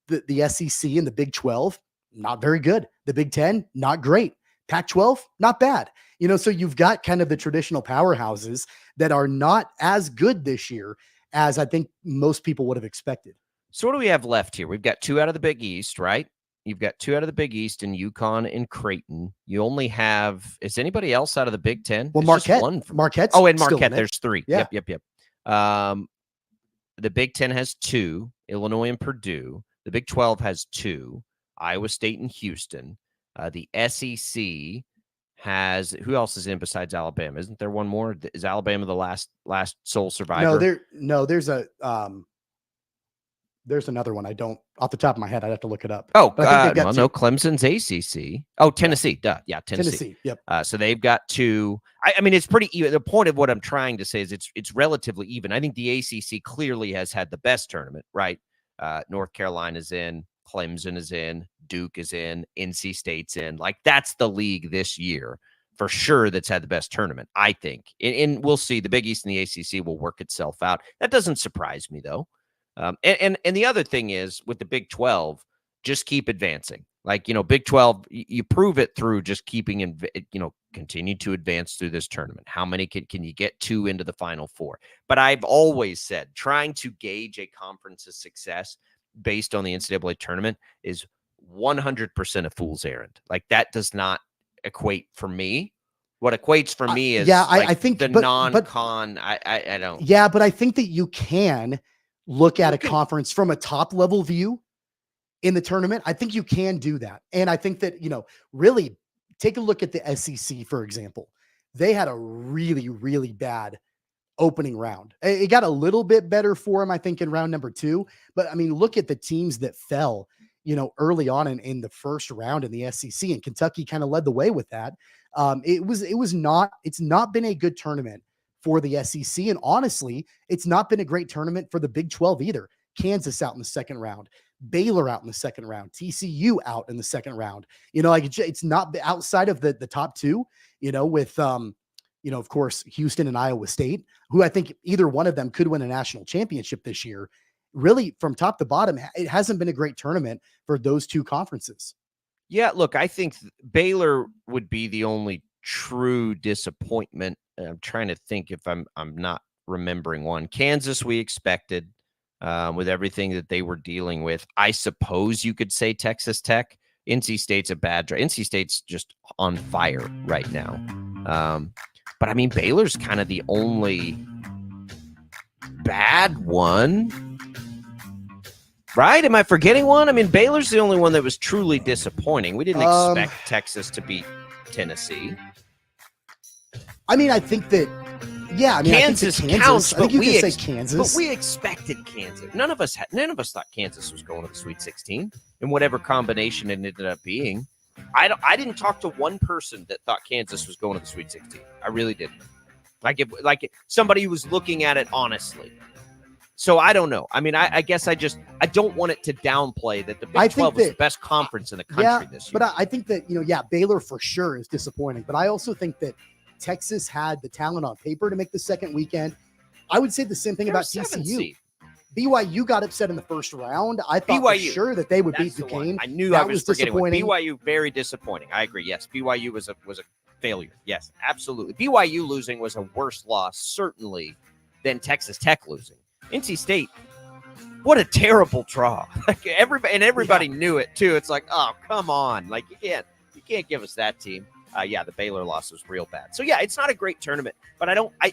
The SEC and the Big 12, not very good. The Big 10, not great. Pac-12, not bad. So you've got kind of the traditional powerhouses that are not as good this year as I think most people would have expected. So what do we have left here? We've got 2 out of the Big East, right? You've got 2 out of the Big East in UConn and Creighton. You only have, is anybody else out of the Big 10? Well, Marquette. Marquette's and Marquette, there's 3. Yeah. Yep. The Big Ten has 2, Illinois and Purdue. The Big 12 has 2, Iowa State and Houston. The SEC has, who else is in besides Alabama? Isn't there one more? Is Alabama the last sole survivor? There's another one. I don't, off the top of my head, I'd have to look it up. Oh, no, Clemson's ACC. Oh, Tennessee. Duh. Yeah, Tennessee. Yep. So they've got 2. I mean, it's pretty even. The point of what I'm trying to say is it's relatively even. I think the ACC clearly has had the best tournament, right? North Carolina's in, Clemson is in, Duke is in, NC State's in. Like, that's the league this year for sure that's had the best tournament, I think. And we'll see. The Big East and the ACC will work itself out. That doesn't surprise me, though. And the other thing is with the Big 12, just keep advancing. Like, Big 12, you prove it through just keeping, continue to advance through this tournament. How many can you get 2 into the Final Four? But I've always said trying to gauge a conference's success based on the NCAA tournament is 100% a fool's errand. Like, that does not equate for me. What equates for me is I think the non-con. I don't. Yeah, but I think that you can look at a conference from a top level view in the tournament. I think you can do that. And I think that, really take a look at the SEC, for example. They had a really, really bad opening round. It got a little bit better for them, I think, in round number 2. But I mean, look at the teams that fell, early on in the first round in the SEC, and Kentucky kind of led the way with that. It's not been a good tournament for the SEC. And honestly, it's not been a great tournament for the Big 12 either. Kansas out in the second round, Baylor out in the second round, TCU out in the second round. It's not outside of the top 2, with, of course, Houston and Iowa State, who I think either one of them could win a national championship this year. Really, from top to bottom, it hasn't been a great tournament for those 2 conferences. Yeah, look, I think Baylor would be the only true disappointment. I'm trying to think if I'm not remembering one. Kansas, we expected with everything that they were dealing with. I suppose you could say Texas Tech. NC State's a bad draw. NC State's just on fire right now. But I mean, Baylor's kind of the only bad one, right? Am I forgetting one? I mean, Baylor's the only one that was truly disappointing. We didn't expect Texas to beat Tennessee. I mean, I think that, yeah, I mean, Kansas I think counts, I think you could say Kansas. But we expected Kansas. None of us thought Kansas was going to the Sweet 16 in whatever combination it ended up being. I didn't talk to one person that thought Kansas was going to the Sweet 16. I really didn't. Like somebody who was looking at it honestly. So I don't know. I mean, I guess I don't want it to downplay that the Big 12 was the best conference in the country this year. But I think that, Baylor for sure is disappointing. But I also think that Texas had the talent on paper to make the second weekend. I would say the same thing about TCU. BYU got upset in the first round. I thought for sure that they would beat Duquesne. I knew I was forgetting one. BYU, very disappointing. I agree. Yes, BYU was a failure. Yes, absolutely. BYU losing was a worse loss, certainly, than Texas Tech losing. NC State, what a terrible draw. Like everybody knew it too. It's like, oh, come on. Like you can't give us that team. The Baylor loss was real bad. So yeah, it's not a great tournament, but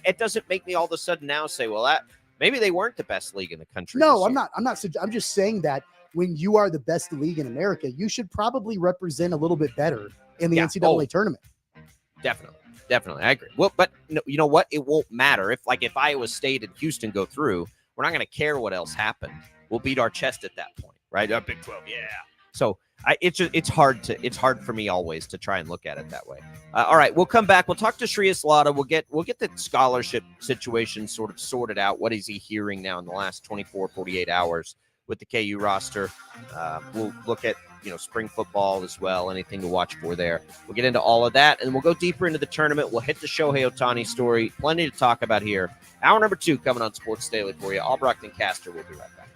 it doesn't make me all of a sudden now say, well, that maybe they weren't the best league in the country. No, I'm not. I'm just saying that when you are the best league in America, you should probably represent a little bit better in the NCAA tournament. Definitely. I agree. Well, but you know what? It won't matter if Iowa State and Houston go through. We're not going to care what else happened. We'll beat our chest at that point, right? Big 12, yeah. So it's hard for me always to try and look at it that way. All right, we'll come back. We'll talk to Shreyas Laddha. We'll get the scholarship situation sort of sorted out. What is he hearing now in the last 24, 48 hours with the KU roster? We'll look at spring football as well. Anything to watch for there. We'll get into all of that, and we'll go deeper into the tournament. We'll hit the Shohei Ohtani story. Plenty to talk about here. Hour number 2 coming on Sports Daily for you. Albracht and Castor. We'll be right back.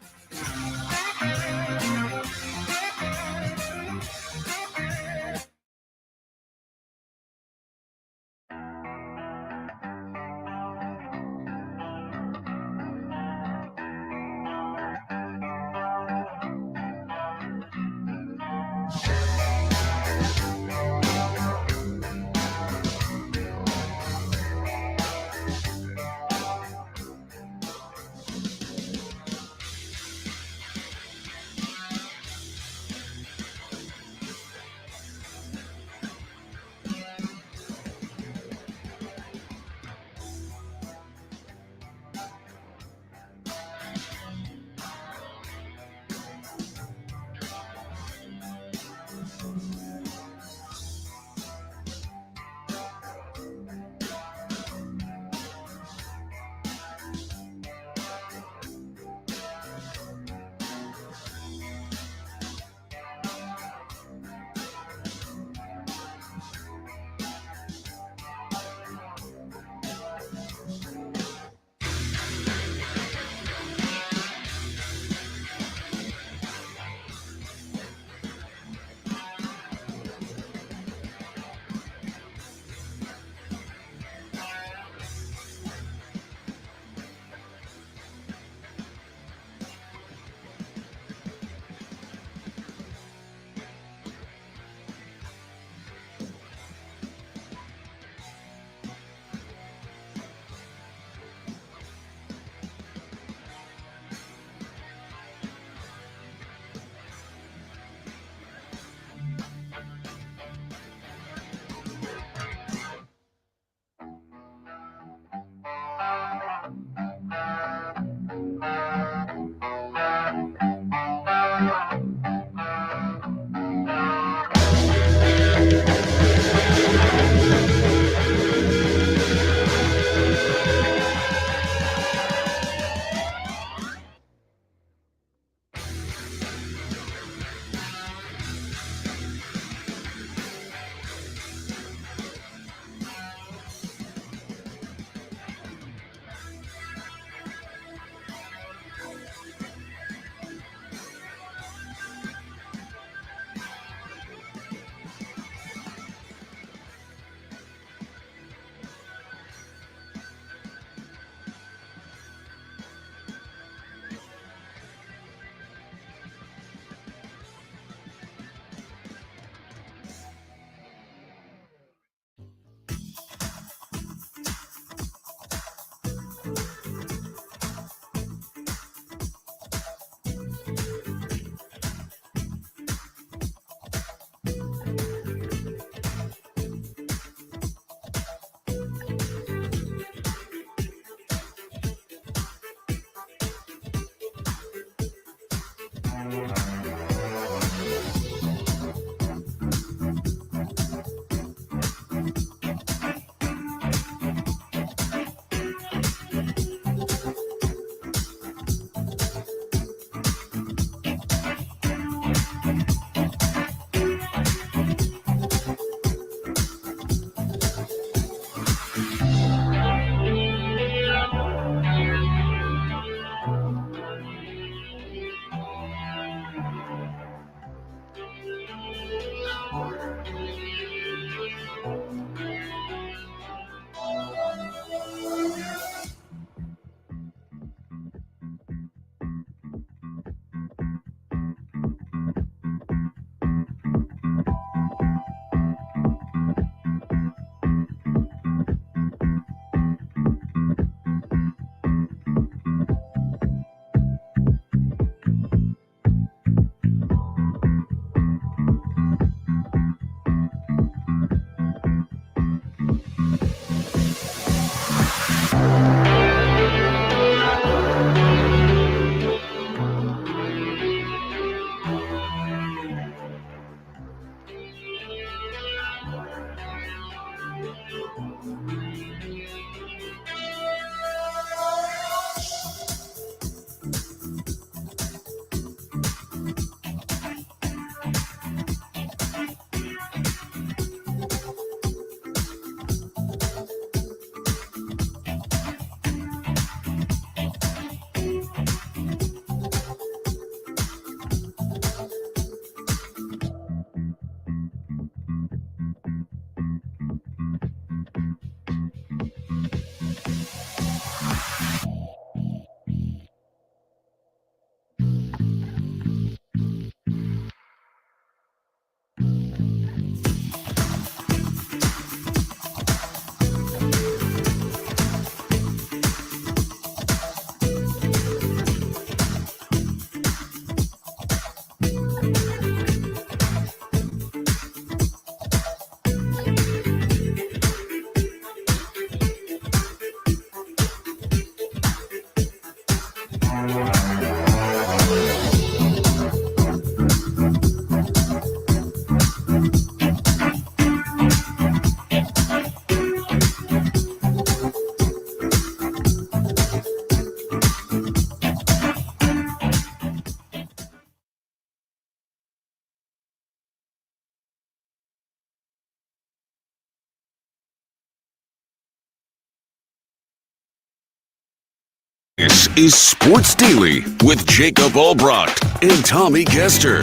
This is Sports Daily with Jacob Albracht and Tommy Castor.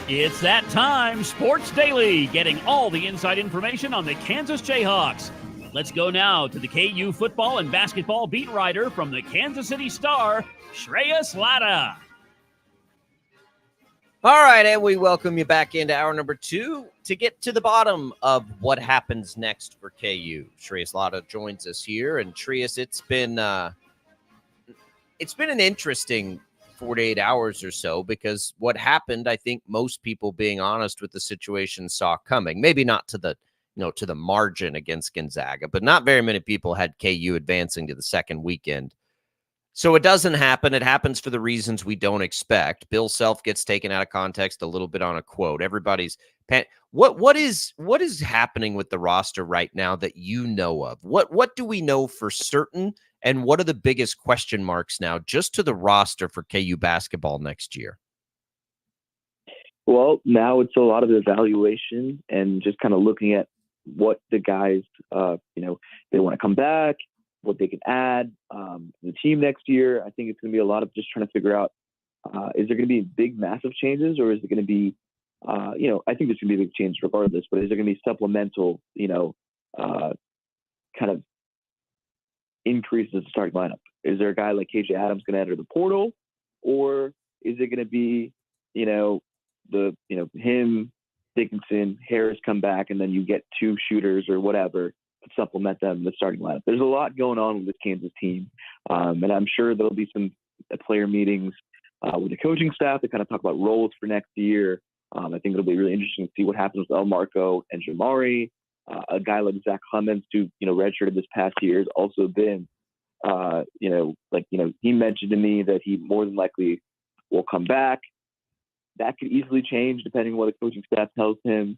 It's that time, Sports Daily, getting all the inside information on the Kansas Jayhawks. Let's go now to the KU football and basketball beat writer from the Kansas City Star, Shreyas Laddha. All right, and we welcome you back into hour number 2 to get to the bottom of what happens next for KU. Shreyas Laddha joins us here, and Shreyas, it's been an interesting 48 hours or so, because what happened, I think most people, being honest with the situation, saw coming. Maybe not to the margin against Gonzaga, but not very many people had KU advancing to the second weekend. So it doesn't happen. It happens for the reasons we don't expect. Bill Self gets taken out of context a little bit on a quote. Everybody's what is happening with the roster right now that you know of? What do we know for certain, and what are the biggest question marks now just to the roster for KU basketball next year? Well, now it's a lot of evaluation and just kind of looking at what the guys, they want to come back, what they can add to the team next year. I think it's going to be a lot of just trying to figure out, is there going to be big, massive changes, or is it going to be, I think there's going to be a big change regardless, but is there going to be supplemental, kind of increases in the starting lineup? Is there a guy like KJ Adams going to enter the portal, or is it going to be, him, Dickinson, Harris come back, and then you get 2 shooters or whatever to supplement them in the starting lineup? There's a lot going on with this Kansas team. And I'm sure there'll be some player meetings with the coaching staff to kind of talk about roles for next year. I think it'll be really interesting to see what happens with El Marco and Jamari. A guy like Zach Clemens, who, redshirted this past year, has also been, he mentioned to me that he more than likely will come back. That could easily change depending on what the coaching staff tells him.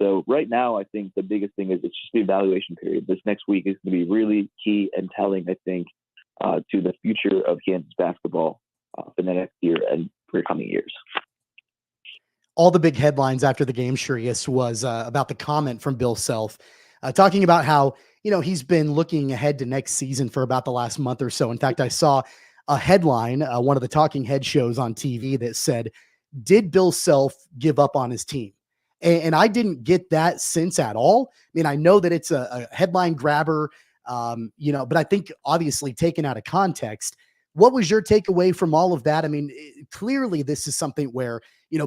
So right now, I think the biggest thing is it's just the evaluation period. This next week is going to be really key and telling, I think, to the future of Kansas basketball for the next year and for coming years. All the big headlines after the game, Shreyas, was about the comment from Bill Self, talking about how, he's been looking ahead to next season for about the last month or so. In fact, I saw a headline, one of the talking head shows on TV, that said, "Did Bill Self give up on his team?" And I didn't get that sense at all. I mean, I know that it's a headline grabber, but I think obviously taken out of context. What was your takeaway from all of that? I mean, clearly this is something where,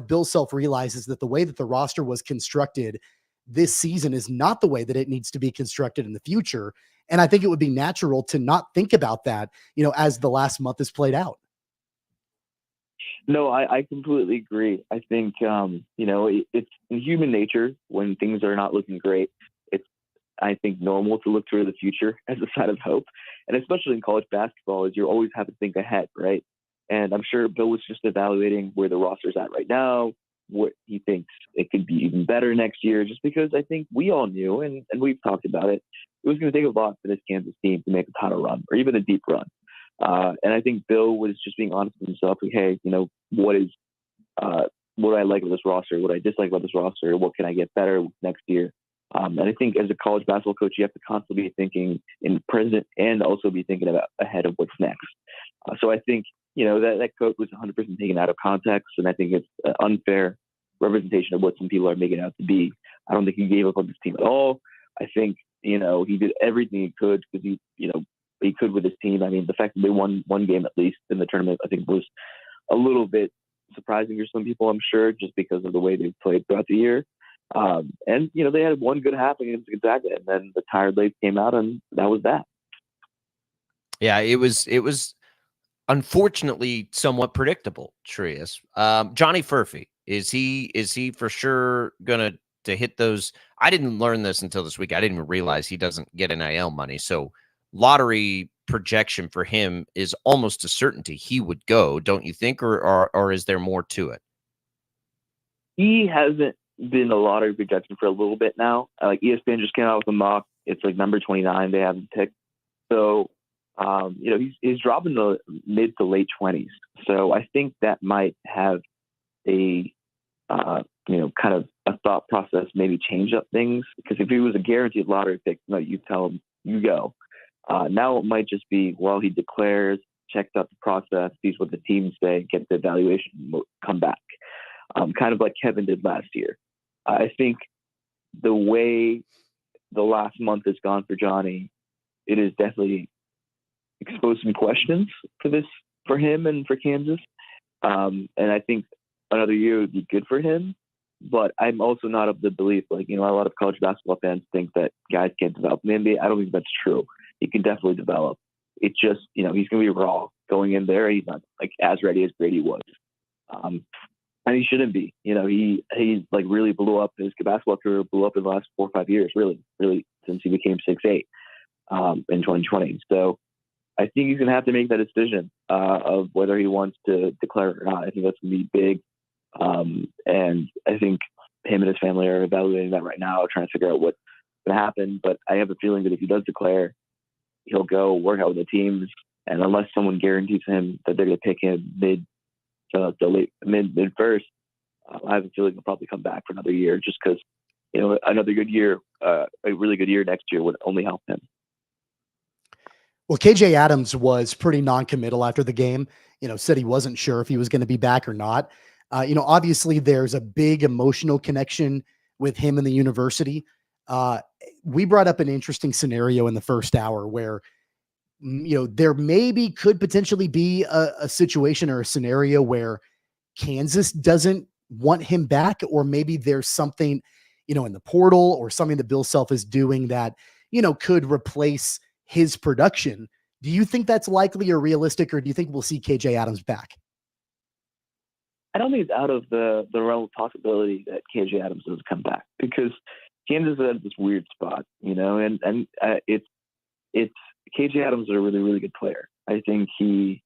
Bill Self realizes that the way that the roster was constructed this season is not the way that it needs to be constructed in the future. And I think it would be natural to not think about that, as the last month has played out. No, I completely agree. I think, it's in human nature when things are not looking great. It's, I think, normal to look toward the future as a sign of hope. And especially in college basketball, is you always have to think ahead, right? And I'm sure Bill was just evaluating where the roster's at right now, what he thinks it could be even better next year, just because I think we all knew, and we've talked about it, it was going to take a lot for this Kansas team to make a title run or even a deep run. And I think Bill was just being honest with himself. Like, hey, what do I like about this roster? What I dislike about this roster? What can I get better next year? And I think as a college basketball coach, you have to constantly be thinking in the present and also be thinking about ahead of what's next. So I think, that quote was 100% taken out of context. And I think it's an unfair representation of what some people are making it out to be. I don't think he gave up on this team at all. I think, he did everything he could because he could with his team. I mean, the fact that they won one game at least in the tournament, I think was a little bit surprising for some people, I'm sure, just because of the way they played throughout the year. And, they had one good half against Gonzaga, and then the tired legs came out, and that was that. Yeah, it was unfortunately somewhat predictable, Shreyas. Johnny Furphy, is he for sure going to hit those? I didn't learn this until this week. I didn't even realize he doesn't get NIL money. So lottery projection for him is almost a certainty he would go, don't you think? Or is there more to it? He hasn't been a lottery projection for a little bit now. Like ESPN just came out with a mock. It's like number 29 they haven't picked. So, he's dropping the mid to late 20s. So I think that might have a, kind of a thought process, maybe change up things. Because if he was a guaranteed lottery pick, you tell him, you go. Now it might just be, well, he declares, checks out the process, sees what the teams say, gets the evaluation, come back. Kind of like Kevin did last year. I think the way the last month has gone for Johnny, it has definitely exposed some questions for him and for Kansas. And I think another year would be good for him. But I'm also not of the belief, a lot of college basketball fans think that guys can't develop in the NBA. I don't think that's true. He can definitely develop. It's just, he's going to be raw going in there. He's not as ready as Brady was. And he shouldn't be. He really blew up. His basketball career blew up in the last 4 or 5 years, really, since he became 6'8" in 2020. So I think he's going to have to make that decision of whether he wants to declare it or not. I think that's going to be big. And I think him and his family are evaluating that right now, trying to figure out what's going to happen. But I have a feeling that if he does declare, he'll go work out with the teams. And unless someone guarantees him that they're going to pick him mid first, I have a feeling he'll probably come back for another year, just because another good year, a really good year next year would only help him. Well, KJ Adams was pretty non-committal after the game. Said he wasn't sure if he was going to be back or not. Obviously there's a big emotional connection with him and the university. We brought up an interesting scenario in the first hour where, there could potentially be a situation or a scenario where Kansas doesn't want him back, or maybe there's something, in the portal or something that Bill Self is doing that, could replace his production. Do you think that's likely or realistic, or do you think we'll see KJ Adams back? I don't think it's out of the realm of possibility that KJ Adams does come back, because Kansas is at this weird spot, and it's KJ Adams is a really, really good player. I think he,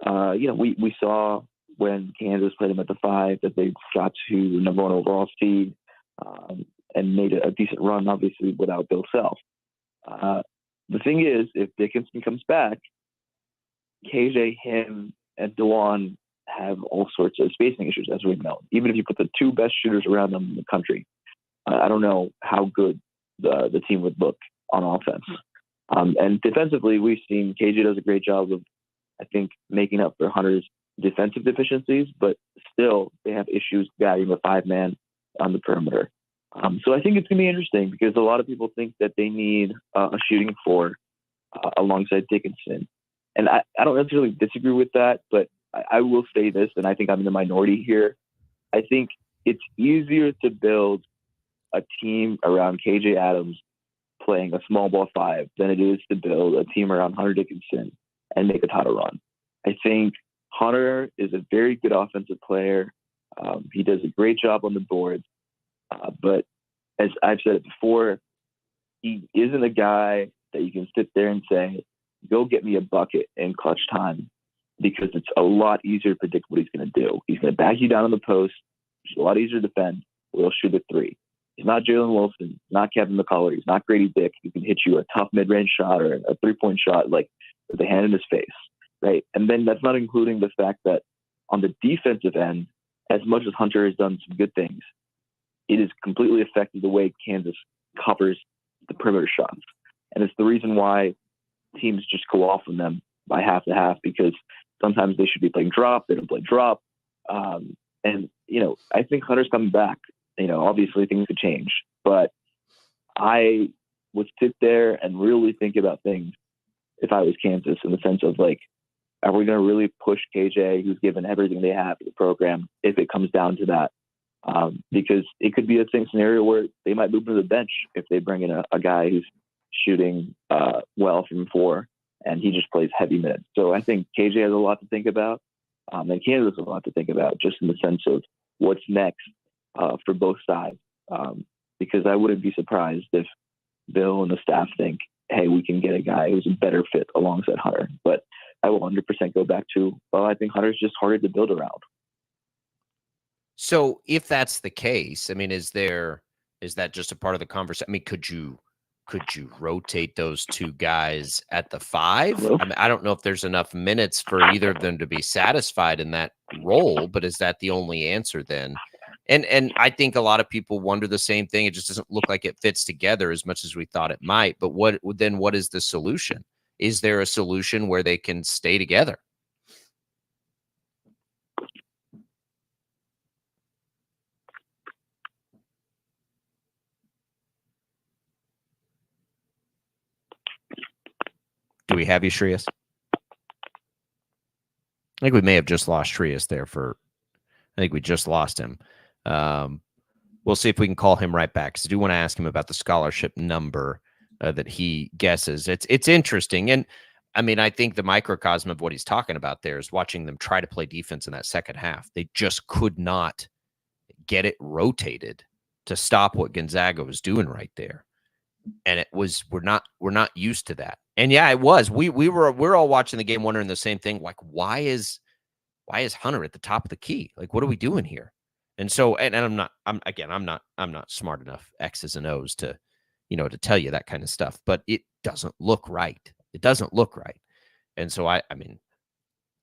we saw when Kansas played him at the 5 that they got to the number 1 overall seed and made a decent run, obviously without Bill Self. The thing is, if Dickinson comes back, KJ, him, and DeJuan have all sorts of spacing issues, as we've known. Even if you put the 2 best shooters around them in the country, I don't know how good the team would look on offense. And defensively, we've seen KJ does a great job of, I think, making up for Hunter's defensive deficiencies, but still they have issues guiding the 5-man on the perimeter. So I think it's going to be interesting, because a lot of people think that they need a shooting 4 alongside Dickinson. And I don't necessarily disagree with that, but I will say this, and I think I'm in the minority here. I think it's easier to build a team around KJ Adams playing a small ball 5 than it is to build a team around Hunter Dickinson and make a title run. I think Hunter is a very good offensive player. He does a great job on the boards. But as I've said it before, he isn't a guy that you can sit there and say, go get me a bucket in clutch time, because it's a lot easier to predict what he's going to do. He's going to back you down on the post. It's a lot easier to defend. He'll shoot a 3. He's not Jalen Wilson, not Kevin McCullough. He's not Grady Dick. He can hit you a tough mid-range shot or a 3-point shot, with a hand in his face, right? And then that's not including the fact that on the defensive end, as much as Hunter has done some good things, it has completely affected the way Kansas covers the perimeter shots. And it's the reason why teams just go off on them by half to half, because sometimes they should be playing drop. They don't play drop. And I think Hunter's coming back. Obviously things could change, but I would sit there and really think about things if I was Kansas, in the sense of are we going to really push KJ, who's given everything they have to the program, if it comes down to that? Because it could be a same scenario where they might move to the bench if they bring in a guy who's shooting well from 4 and he just plays heavy minutes. So I think KJ has a lot to think about, and Kansas has a lot to think about, just in the sense of what's next for both sides. Because I wouldn't be surprised if Bill and the staff think hey, we can get a guy who's a better fit alongside Hunter. But I will 100% go back to, well, I think Hunter's just harder to build around. So if that's the case, I mean, is that just a part of the conversation? I mean, could you rotate those two guys at the 5? I mean, I don't know if there's enough minutes for either of them to be satisfied in that role, but is that the only answer then? And I think a lot of people wonder the same thing. It just doesn't look like it fits together as much as we thought it might. But what is the solution? Is there a solution where they can stay together? Do we have you, Shreyas? I think we may have just lost Shreyas there I think we just lost him. We'll see if we can call him right back, because I do want to ask him about the scholarship number that he guesses. It's interesting. And I mean, I think the microcosm of what he's talking about there is watching them try to play defense in that second half. They just could not get it rotated to stop what Gonzaga was doing right there. And we're not used to that. And yeah, it was. We're all watching the game wondering the same thing. Like, why is Hunter at the top of the key? Like, what are we doing here? And so, and I'm not smart enough X's and O's to tell you that kind of stuff, but it doesn't look right. It doesn't look right. And so I mean,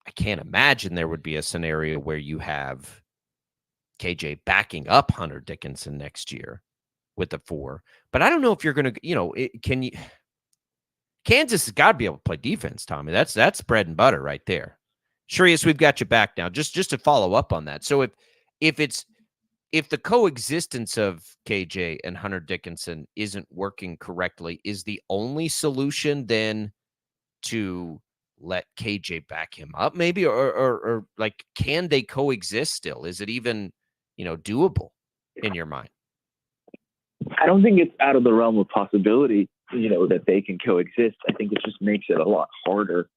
I can't imagine there would be a scenario where you have KJ backing up Hunter Dickinson next year with the 4. But I don't know if you're going to, Kansas has got to be able to play defense, Tommy. That's bread and butter right there. Shreyas, we've got you back now. Just to follow up on that. So if the coexistence of KJ and Hunter Dickinson isn't working correctly, is the only solution then to let KJ back him up maybe, or like, can they coexist still? Is it even, doable in your mind? I don't think it's out of the realm of possibility, that they can coexist. I think it just makes it a lot harder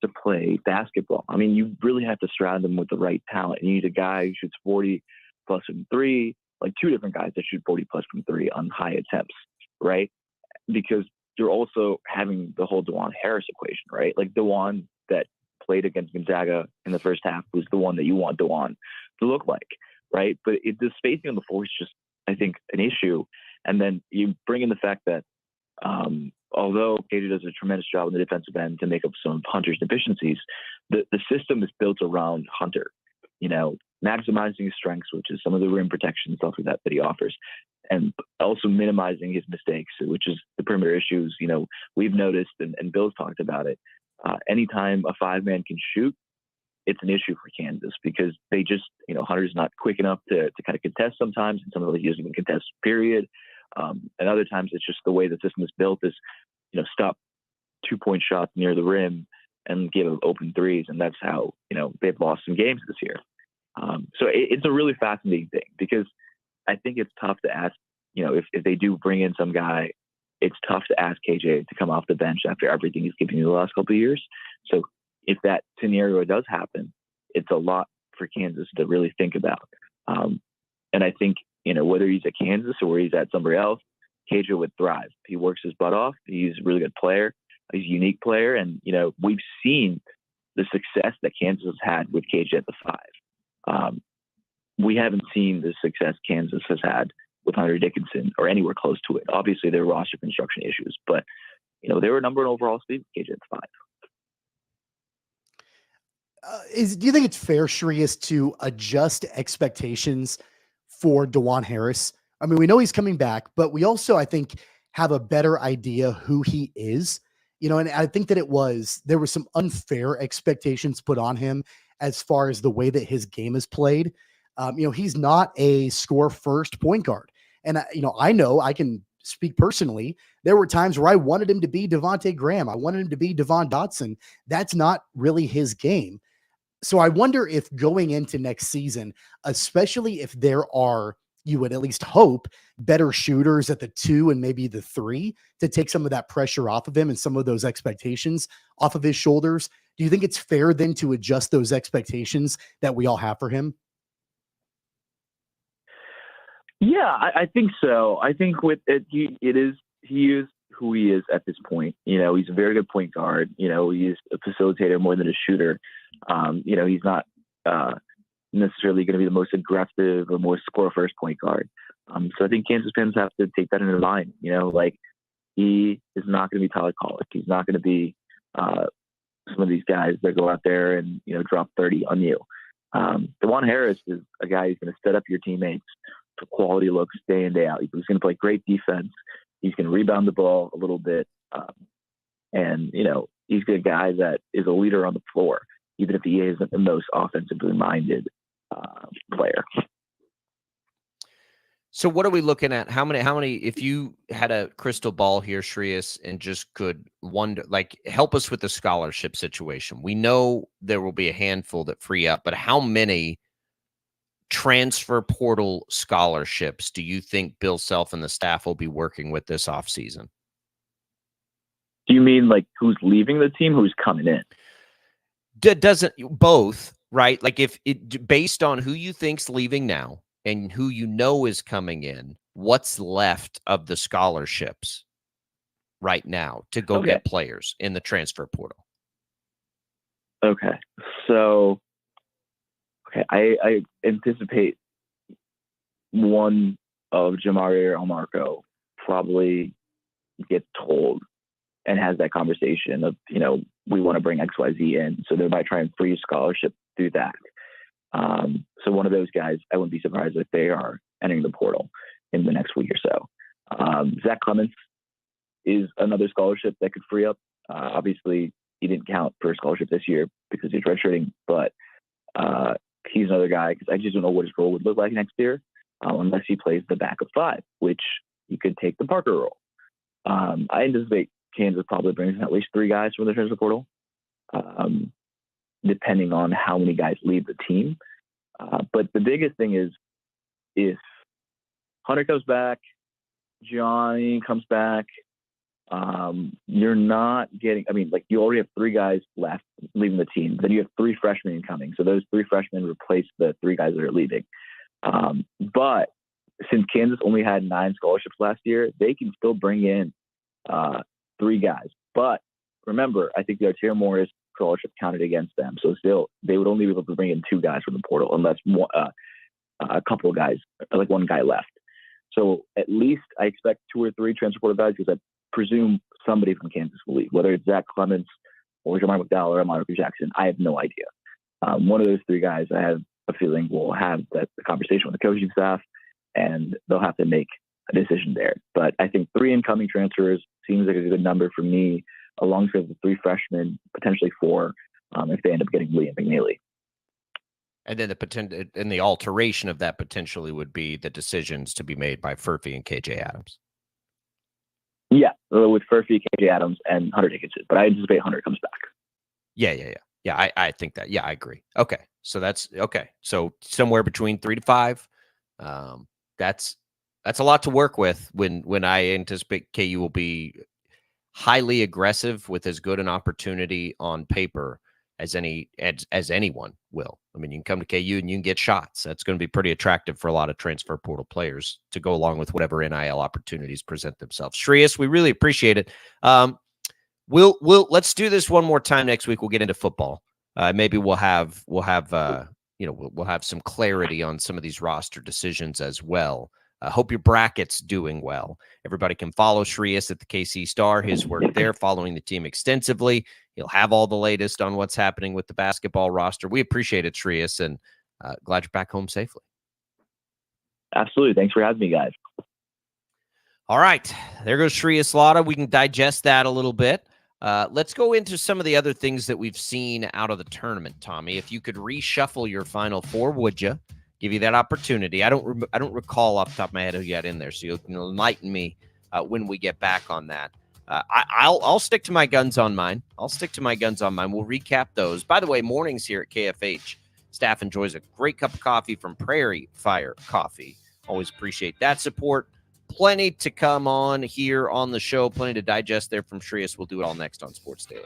to play basketball. I mean, you really have to surround them with the right talent. You need a guy who shoots 40 plus from 3, like 2 different guys that shoot 40 plus from 3 on high attempts, right? Because you're also having the whole DeJuan Harris equation, right? Like, DeJuan that played against Gonzaga in the first half was the one that you want DeJuan to look like, right? But the spacing on the floor is just, I think, an issue. And then you bring in the fact that although KJ does a tremendous job on the defensive end to make up some of Hunter's deficiencies, the system is built around Hunter, maximizing his strengths, which is some of the rim protection stuff like that he offers, and also minimizing his mistakes, which is the perimeter issues. We've noticed, and Bill's talked about it, anytime a 5-man can shoot, it's an issue for Kansas, because they just, Hunter's not quick enough to kind of contest sometimes, and some of the he doesn't even contest, period. And other times it's just the way the system is built is, stop 2-point shots near the rim and give open threes. And that's how, they've lost some games this year. So it's a really fascinating thing, because I think it's tough to ask, if they do bring in some guy, it's tough to ask KJ to come off the bench after everything he's given you the last couple of years. So if that scenario does happen, it's a lot for Kansas to really think about. And I think, whether he's at Kansas or where he's at somewhere else, KJ would thrive. He works his butt off. He's a really good player. He's a unique player. And, we've seen the success that Kansas has had with KJ at the 5. We haven't seen the success Kansas has had with Hunter Dickinson or anywhere close to it. Obviously, there are roster construction issues, but, they were number 1 overall speed with KJ at the 5. Do you think it's fair, Shreyas, to adjust expectations for DeJuan Harris? I mean, we know he's coming back, but we also, I think, have a better idea who he is, and I think that there were some unfair expectations put on him as far as the way that his game is played. He's not a score first point guard. And, I know I can speak personally. There were times where I wanted him to be Devontae Graham. I wanted him to be Devon Dotson. That's not really his game. So I wonder if going into next season, especially if there are, you would at least hope, better shooters at the 2 and maybe the 3 to take some of that pressure off of him and some of those expectations off of his shoulders. Do you think it's fair then to adjust those expectations that we all have for him? Yeah, I think so. I think with it, he is who he is at this point. He's a very good point guard. He's a facilitator more than a shooter. He's not necessarily going to be the most aggressive or more score first point guard. So I think Kansas fans have to take that into mind. He is not going to be Tyler Kolek. He's not going to be some of these guys that go out there and drop 30 on you. DeJuan Harris is a guy who's going to set up your teammates for quality looks day in, day out. He's going to play great defense. He's going to rebound the ball a little bit. And he's a guy that is a leader on the floor, even if he isn't the most offensively minded player. So what are we looking at? How many, if you had a crystal ball here, Shreyas, and just could wonder, help us with the scholarship situation. We know there will be a handful that free up, but how many transfer portal scholarships do you think Bill Self and the staff will be working with this offseason? Do you mean who's leaving the team, who's coming in? Doesn't both, right? If it based on who you think's leaving now and who is coming in, what's left of the scholarships right now to go get players in the transfer portal? Okay. So, I anticipate one of Jamari or Elmarco probably gets told and has that conversation of, we want to bring XYZ in. So they might try and freeze scholarship through that. So one of those guys, I wouldn't be surprised if they are entering the portal in the next week or so. Zach Clements is another scholarship that could free up. Obviously, he didn't count for a scholarship this year because he's redshirting, but he's another guy because I just don't know what his role would look like next year unless he plays the back of five, which he could take the Parker role. I anticipate Kansas probably brings in at least 3 guys from the transfer portal, depending on how many guys leave the team. But the biggest thing is if Hunter comes back, Johnny comes back, you're not getting, you already have 3 guys left leaving the team. Then you have 3 freshmen incoming. So those 3 freshmen replace the 3 guys that are leaving. But since Kansas only had 9 scholarships last year, they can still bring in 3 guys. But remember, I think the Arturo Morris scholarship counted against them. So still, they would only be able to bring in 2 guys from the portal unless a couple of guys, 1 guy left. So at least I expect 2 or 3 transfer portal guys because I presume somebody from Kansas will leave, whether it's Zach Clements or Jamar McDowell or Marcus Jackson. I have no idea. One of those 3 guys, I have a feeling will have the conversation with the coaching staff, and they'll have to make a decision there. But I think 3 incoming transfers seems like a good number for me, alongside the 3 freshmen, potentially 4, if they end up getting Liam McNeely. And then the alteration of that potentially would be the decisions to be made by Furphy and KJ Adams. Yeah, with Furphy, KJ Adams, and Hunter Dickinson. But I anticipate Hunter comes back. Yeah. I think that. Yeah, I agree. Okay, so that's okay. So somewhere between 3 to 5. That's a lot to work with when I anticipate KU will be highly aggressive with as good an opportunity on paper as anyone will. You can come to KU and you can get shots. That's going to be pretty attractive for a lot of transfer portal players to go along with whatever NIL opportunities present themselves. Shreyas, we really appreciate it. Let's do this one more time next week. We'll get into football. Maybe we'll have some clarity on some of these roster decisions as well. Hope your bracket's doing well. Everybody can follow Shreyas at the KC Star, his work there, following the team extensively. He'll have all the latest on what's happening with the basketball roster. We appreciate it, Shreyas, and glad you're back home safely. Absolutely. Thanks for having me, guys. All right. There goes Shreyas Latta. We can digest that a little bit. Let's go into some of the other things that we've seen out of the tournament, Tommy. If you could reshuffle your Final Four, would you? Give you that opportunity. I don't recall off the top of my head who you had in there, so you can enlighten me when we get back on that. I'll stick to my guns on mine. We'll recap those. By the way, mornings here at KFH, staff enjoys a great cup of coffee from Prairie Fire Coffee. Always appreciate that support. Plenty to come on here on the show. Plenty to digest there from Shreyas. We'll do it all next on Sports Daily.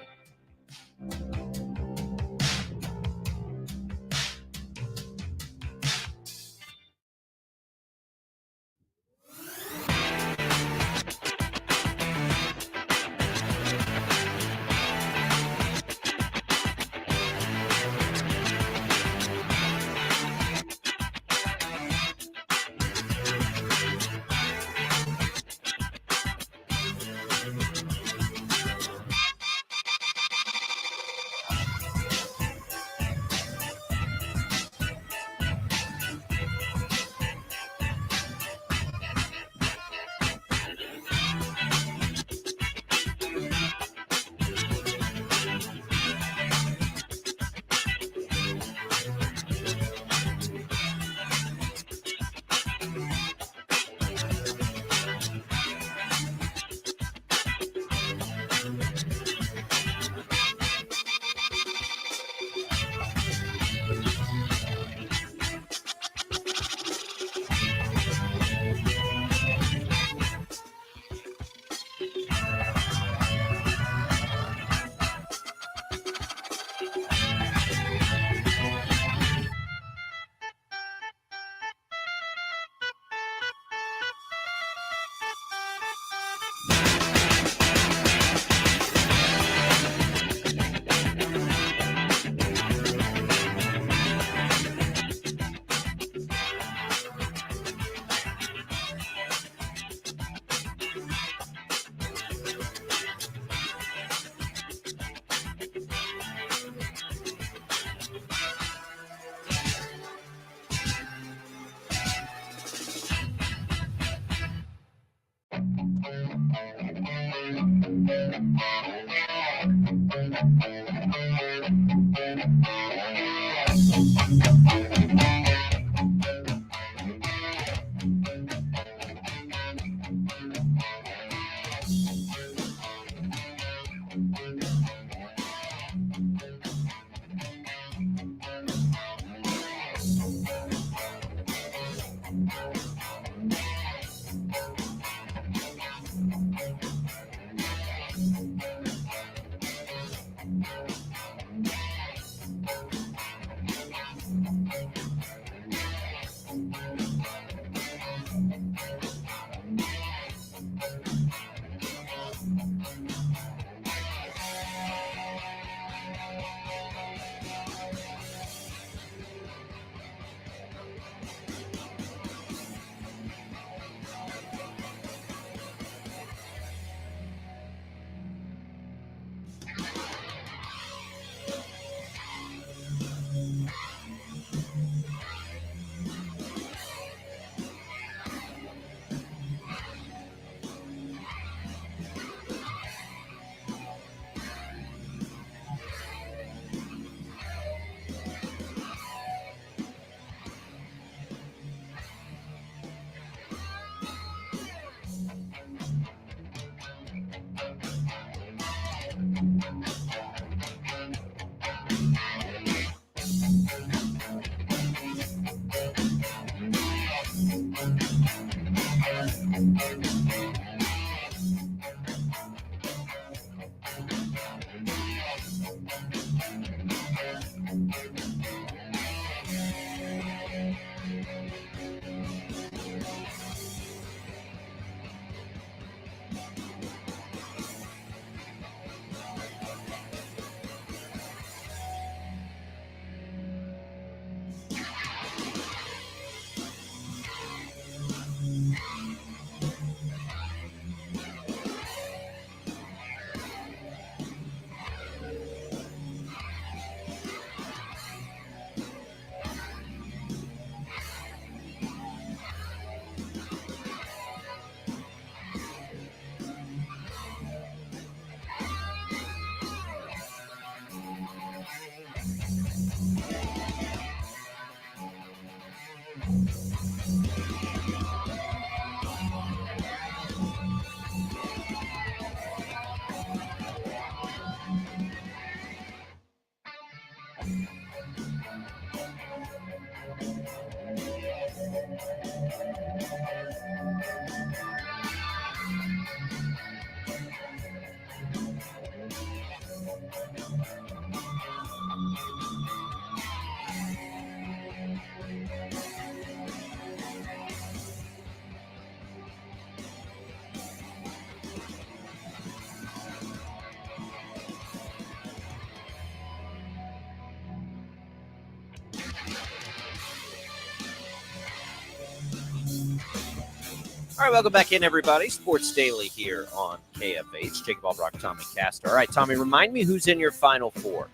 All right, welcome back in, everybody. Sports Daily here on KFH. Jacob Albracht, Tommy Castor. All right, Tommy, remind me who's in your Final Four.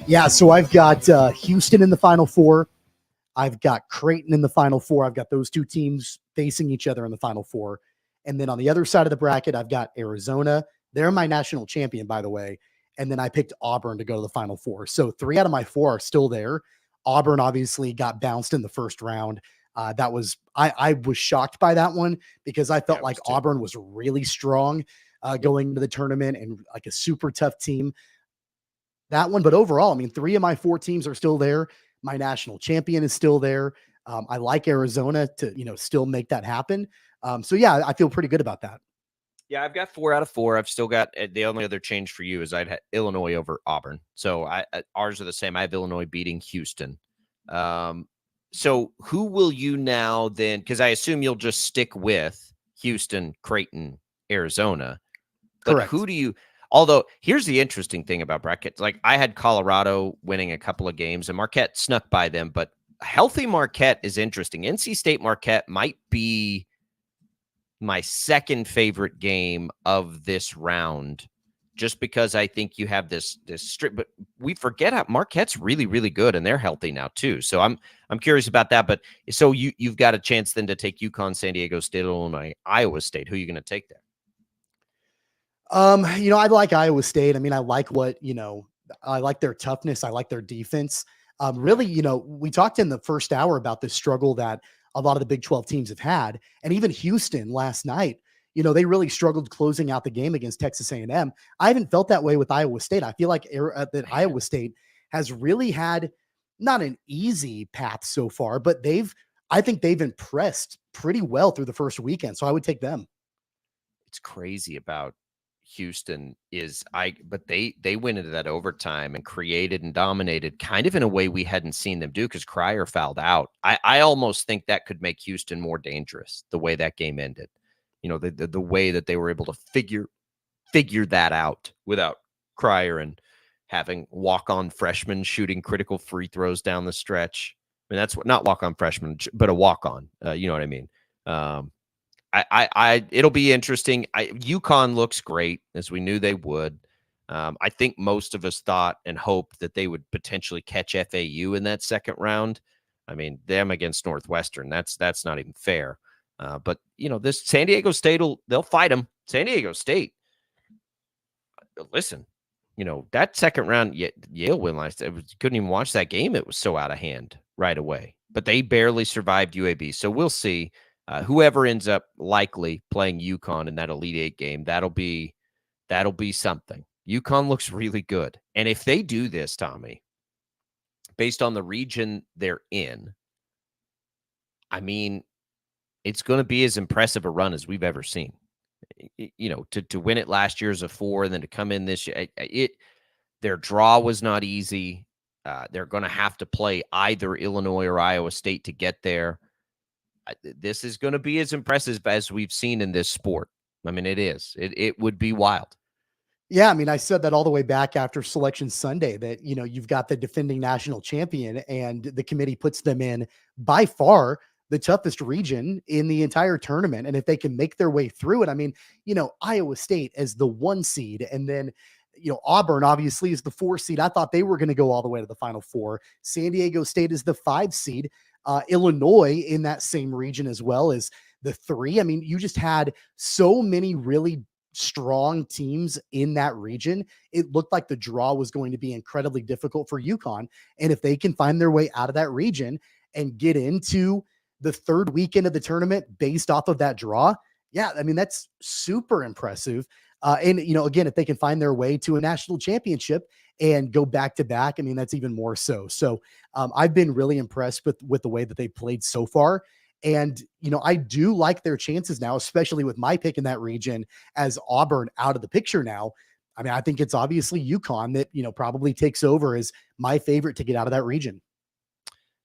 Yeah, so I've got Houston in the Final Four. I've got Creighton in the Final Four. I've got those two teams facing each other in the Final Four. And then on the other side of the bracket, I've got Arizona. They're my national champion, by the way. And then I picked Auburn to go to the Final Four. So 3 out of my 4 are still there. Auburn obviously got bounced in the first round. That was I was shocked by that one because I felt like Auburn was really strong going into the tournament and like a super tough team. That one, but overall, I mean, 3 of my 4 teams are still there. My national champion is still there. I like Arizona to still make that happen. So yeah, I feel pretty good about that. Yeah, I've got 4 out of 4. I've still got the only other change for you is I'd had Illinois over Auburn. So ours are the same. I have Illinois beating Houston. So who will you now then? Because I assume you'll just stick with Houston, Creighton, Arizona. But Correct. Who do you? Although here's the interesting thing about brackets. Like I had Colorado winning a couple of games, and Marquette snuck by them. But healthy Marquette is interesting. NC State Marquette might be my second favorite game of this round, just because I think you have this strip. But we forget how Marquette's really, really good, and they're healthy now too. So I'm curious about that. But so you've got a chance then to take UConn, San Diego State, Illinois, Iowa State. Who are you going to take there? I like Iowa State. I mean, I like I like their toughness. I like their defense. Really, we talked in the first hour about the struggle that a lot of the Big 12 teams have had, and even Houston last night, they really struggled closing out the game against Texas A&M. I haven't felt that way with Iowa State. I feel like that Iowa State has really had not an easy path so far, but I think they've impressed pretty well through the first weekend. So I would take them. It's crazy about Houston but they went into that overtime and created and dominated kind of in a way we hadn't seen them do because Cryer fouled out. I almost think that could make Houston more dangerous the way that game ended. The way that they were able to figure that out without Cryer and having walk-on freshmen shooting critical free throws down the stretch. I mean, that's what not walk-on freshmen, but a walk-on. You know what I mean? It'll be interesting. UConn looks great, as we knew they would. I think most of us thought and hoped that they would potentially catch FAU in that second round. I mean, them against Northwestern, that's not even fair. But this San Diego State they'll fight them. San Diego State. Listen, that second round Yale win last. Couldn't even watch that game. It was so out of hand right away. But they barely survived UAB. So we'll see. Whoever ends up likely playing UConn in that Elite Eight game, that'll be something. UConn looks really good. And if they do this, Tommy, based on the region they're in, I mean, it's going to be as impressive a run as we've ever seen. To win it last year as a 4 and then to come in this year, their draw was not easy. They're going to have to play either Illinois or Iowa State to get there. This is going to be as impressive as we've seen in this sport. I mean, it is. It would be wild. Yeah, I mean, I said that all the way back after Selection Sunday that, you've got the defending national champion and the committee puts them in by far the toughest region in the entire tournament. And if they can make their way through it, I mean, Iowa State as the 1 seed and then, Auburn obviously is the 4 seed. I thought they were going to go all the way to the Final Four. San Diego State is the 5 seed. Illinois in that same region as well as the 3. I mean, you just had so many really strong teams in that region. It looked like the draw was going to be incredibly difficult for UConn. And if they can find their way out of that region and get into the 3rd weekend of the tournament based off of that draw, yeah, I mean, that's super impressive. And, again, if they can find their way to a national championship and go back to back, I mean, that's even more so. So I've been really impressed with the way that they played so far. And, I do like their chances now, especially with my pick in that region as Auburn out of the picture now. I mean, I think it's obviously UConn that, probably takes over as my favorite to get out of that region.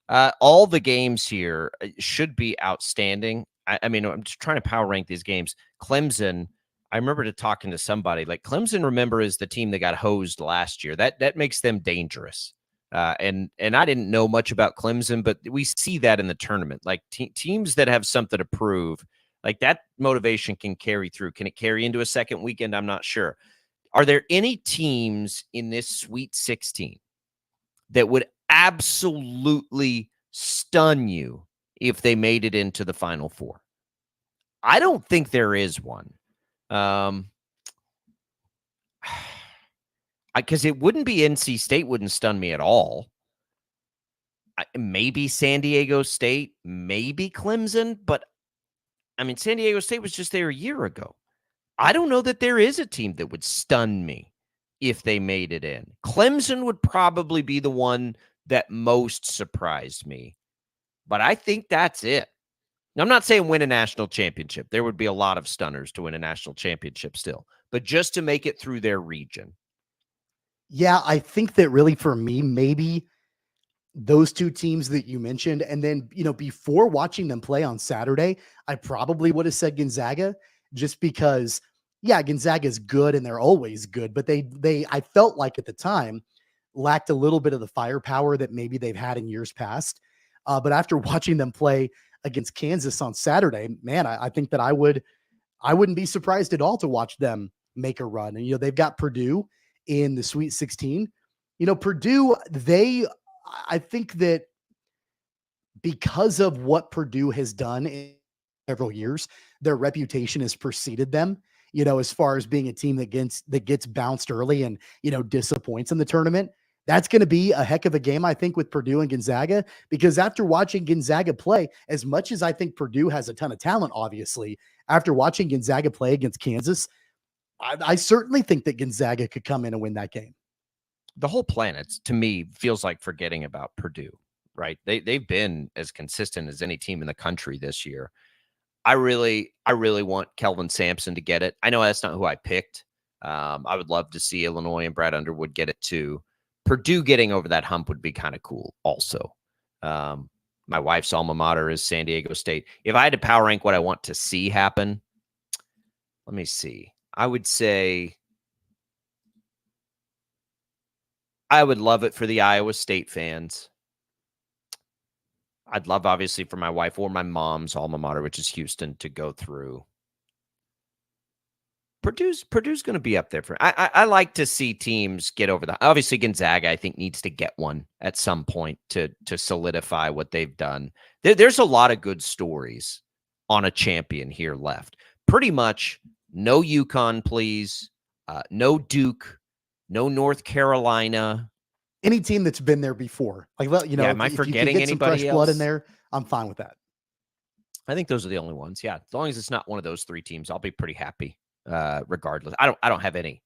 All the games here should be outstanding. I mean, I'm just trying to power rank these games. Clemson, I remember talking to somebody like Clemson, remember, is the team that got hosed last year. That makes them dangerous. And I didn't know much about Clemson, but we see that in the tournament. Like teams that have something to prove, like that motivation can carry through. Can it carry into a second weekend? I'm not sure. Are there any teams in this Sweet 16 that would absolutely stun you if they made it into the Final Four? I don't think there is one. Because it wouldn't be NC State wouldn't stun me at all. Maybe San Diego State, maybe Clemson, but I mean, San Diego State was just there a year ago. I don't know that there is a team that would stun me if they made it in. Clemson would probably be the one that most surprised me, but I think that's it. Now, I'm not saying win a national championship. There would be a lot of stunners to win a national championship still, but just to make it through their region. Yeah, I think that really for me, maybe those two teams that you mentioned. And then, before watching them play on Saturday, I probably would have said Gonzaga just because, yeah, Gonzaga is good and they're always good, but I felt like at the time lacked a little bit of the firepower that maybe they've had in years past. But after watching them play against Kansas on Saturday, man, I think that I wouldn't be surprised at all to watch them make a run. And, they've got Purdue in the Sweet 16. Purdue, I think that because of what Purdue has done in several years, their reputation has preceded them, as far as being a team that gets bounced early and, disappoints in the tournament. That's going to be a heck of a game, I think, with Purdue and Gonzaga, because after watching Gonzaga play, as much as I think Purdue has a ton of talent, obviously, after watching Gonzaga play against Kansas, I certainly think that Gonzaga could come in and win that game. The whole planet, to me, feels like forgetting about Purdue, right? They've been as consistent as any team in the country this year. I really want Kelvin Sampson to get it. I know that's not who I picked. I would love to see Illinois and Brad Underwood get it too. Purdue getting over that hump would be kind of cool also. My wife's alma mater is San Diego State. If I had to power rank what I want to see happen, let me see. I would say I would love it for the Iowa State fans. I'd love, obviously, for my wife or my mom's alma mater, which is Houston, to go through. Purdue's going to be up there for. I like to see teams get over that. Obviously, Gonzaga, I think, needs to get one at some point to solidify what they've done. There's a lot of good stories on a champion here left. Pretty much no UConn, please. No Duke. No North Carolina. Any team that's been there before. Like, am I forgetting anybody some fresh else? blood in there, I'm fine with that. I think those are the only ones. Yeah, as long as it's not one of those three teams, I'll be pretty happy. Regardless, I don't have any.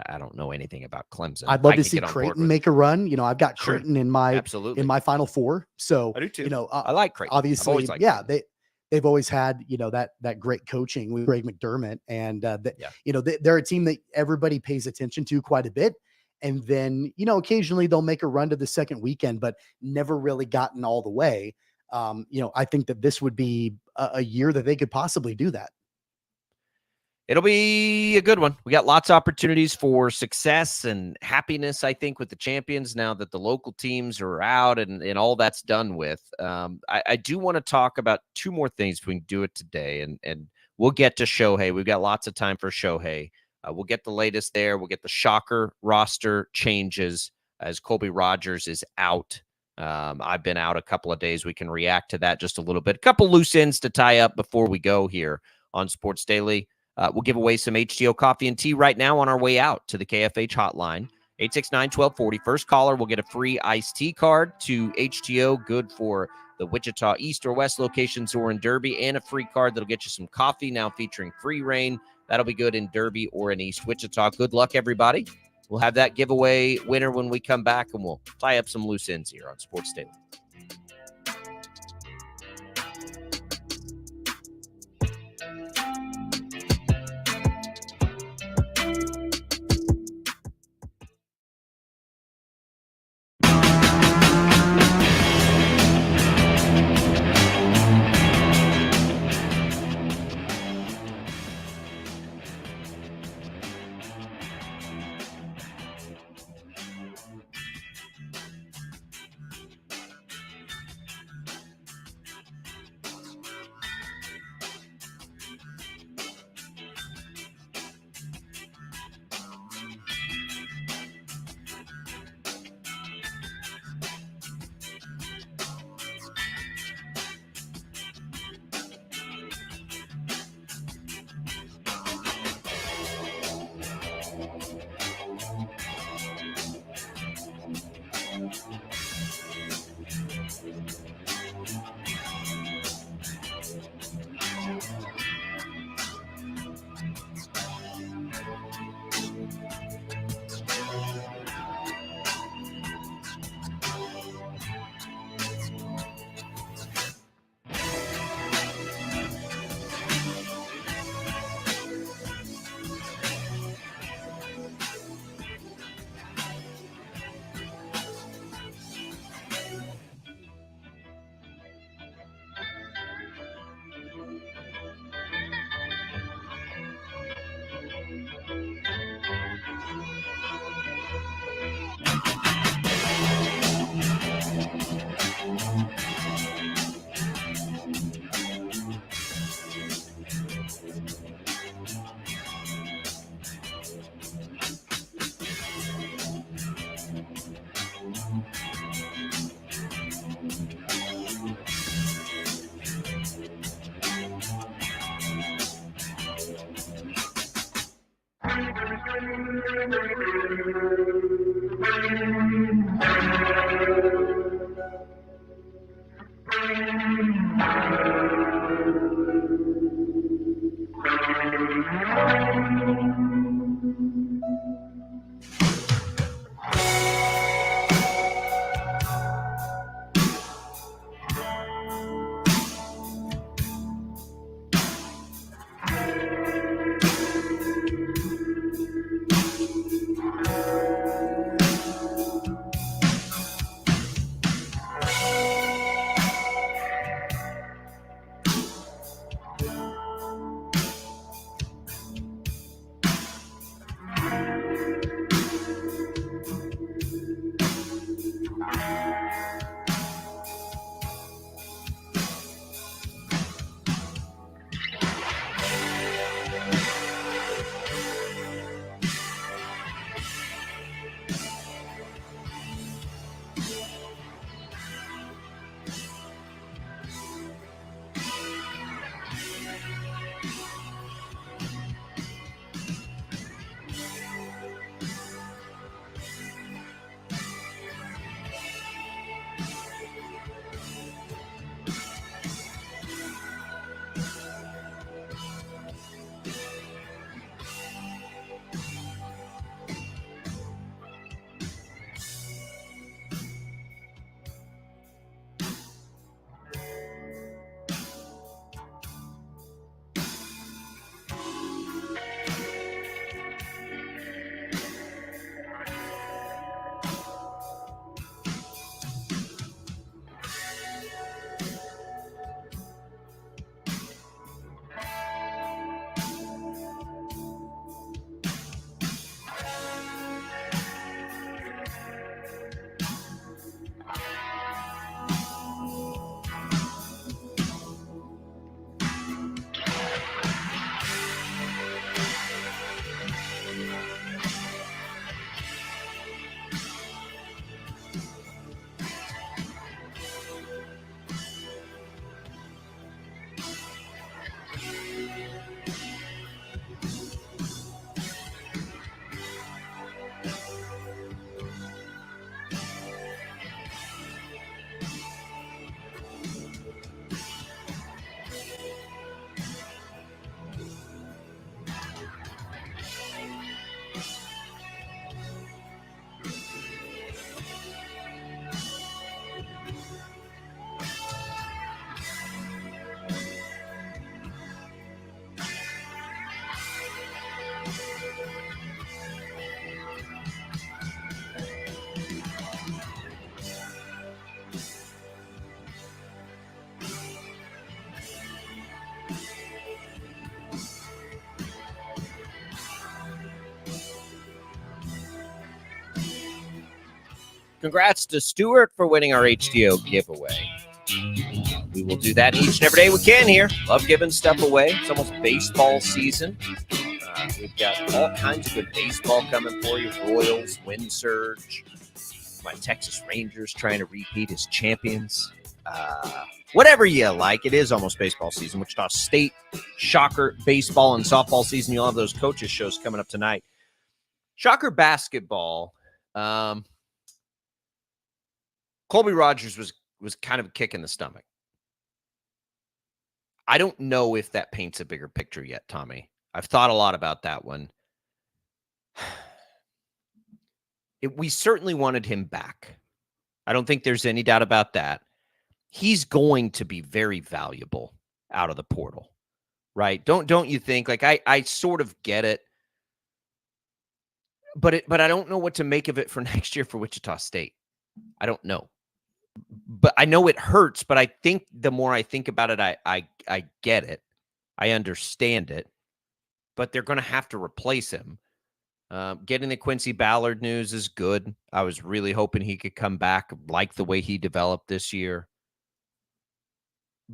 I don't know anything about Clemson. I'd love to see Creighton make a run. I've got Creighton in my Final Four. So I do too. I like Creighton. Obviously, they've always had that great coaching with Greg McDermott, and they're a team that everybody pays attention to quite a bit. And then occasionally they'll make a run to the second weekend, but never really gotten all the way. I think that this would be a year that they could possibly do that. It'll be a good one. We got lots of opportunities for success and happiness, I think, with the champions now that the local teams are out and all that's done with. I do want to talk about two more things if we can do it today, and we'll get to Shohei. We've got lots of time for Shohei. We'll get the latest there. We'll get the shocker roster changes as Colby Rogers is out. I've been out a couple of days. We can react to that just a little bit. A couple loose ends to tie up before we go here on Sports Daily. We'll give away some HTO coffee and tea right now on our way out to the KFH hotline. 869-1240. First caller will get a free iced tea card to HTO, good for the Wichita East or West locations or in Derby, and a free card that'll get you some coffee now featuring free reign. That'll be good in Derby or in East Wichita. Good luck, everybody. We'll have that giveaway winner when we come back, and we'll tie up some loose ends here on Sports Daily. Congrats to Stuart for winning our HTO giveaway. We will do that each and every day we can here. Love giving stuff away. It's almost baseball season. We've got all kinds of good baseball coming for you. Royals, Wind Surge, my Texas Rangers trying to repeat as champions. Whatever you like. It is almost baseball season. Wichita State, Shocker, baseball, and softball season. You'll have those coaches shows coming up tonight. Shocker basketball. Colby Rogers was kind of a kick in the stomach. I don't know if that paints a bigger picture yet, Tommy. I've thought a lot about that one. We certainly wanted him back. I don't think there's any doubt about that. He's going to be very valuable out of the portal, right? Don't you think? Like I sort of get it, but I don't know what to make of it for next year for Wichita State. I don't know. But I know it hurts, but I think the more I think about it, I get it. I understand it. But they're going to have to replace him. Getting the Quincy Ballard news is good. I was really hoping he could come back like the way he developed this year.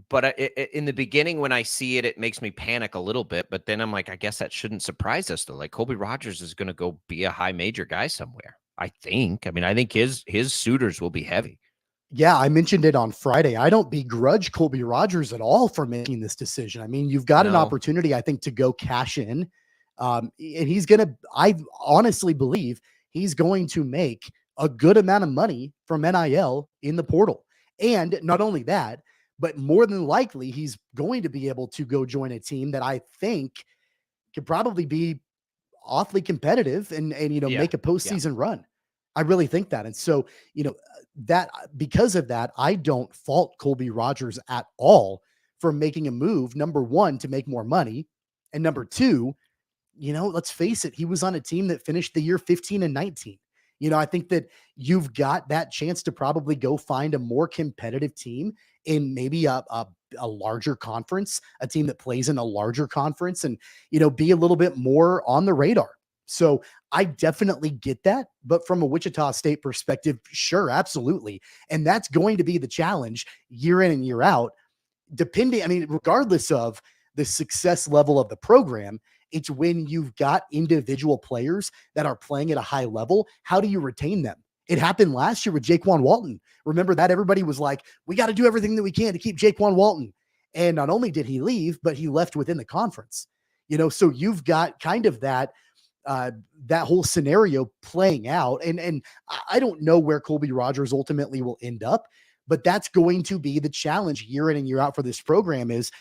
But in the beginning, when I see it, it makes me panic a little bit. But then I'm like, I guess that shouldn't surprise us, though. Like, Colby Rogers is going to go be a high major guy somewhere, I think. I mean, I think his suitors will be heavy. Yeah, I mentioned it on Friday. I don't begrudge Colby Rogers at all for making this decision. I mean, you've got an opportunity, I think, to go cash in And I honestly believe he's going to make a good amount of money from NIL in the portal. And not only that, but more than likely, he's going to be able to go join a team that I think could probably be awfully competitive and make a postseason run. I really think that. And so, that because of that, I don't fault Colby Rogers at all for making a move. Number one, to make more money. And number two, let's face it, he was on a team that finished the year 15-19. I think that you've got that chance to probably go find a more competitive team in maybe a larger conference, a team that plays in a larger conference, and, be a little bit more on the radar. So I definitely get that. But from a Wichita State perspective, sure, absolutely. And that's going to be the challenge year in and year out, regardless of the success level of the program. It's when you've got individual players that are playing at a high level, how do you retain them? It happened last year with Jaquan Walton. Remember that? Everybody was like, we got to do everything that we can to keep Jaquan Walton. And not only did he leave, but he left within the conference. So you've got kind of that whole scenario playing out. And I don't know where Colby Rogers ultimately will end up, but that's going to be the challenge year in and year out for this program, is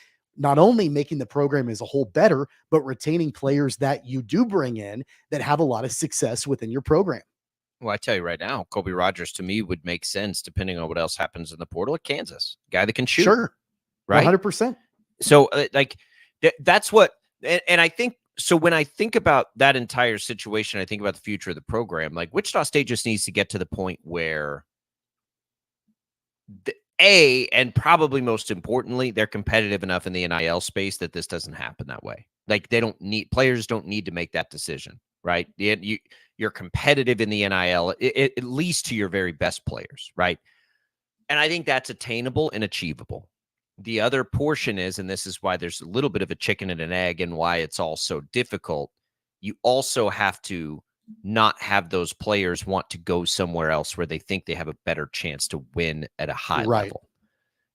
not only making the program as a whole better, but retaining players that you do bring in that have a lot of success within your program. Well, I tell you right now, Colby Rogers to me would make sense depending on what else happens in the portal at Kansas. Guy that can shoot. Sure. Right. 100%. So that's what, and I think, so when I think about that entire situation, I think about the future of the program. Like Wichita State just needs to get to the point where and probably most importantly, they're competitive enough in the NIL space that this doesn't happen that way. Like players don't need to make that decision, right? You're competitive in the NIL, at least to your very best players, right? And I think that's attainable and achievable. The other portion is, and this is why there's a little bit of a chicken and an egg and why it's all so difficult, you also have to not have those players want to go somewhere else where they think they have a better chance to win at a high level.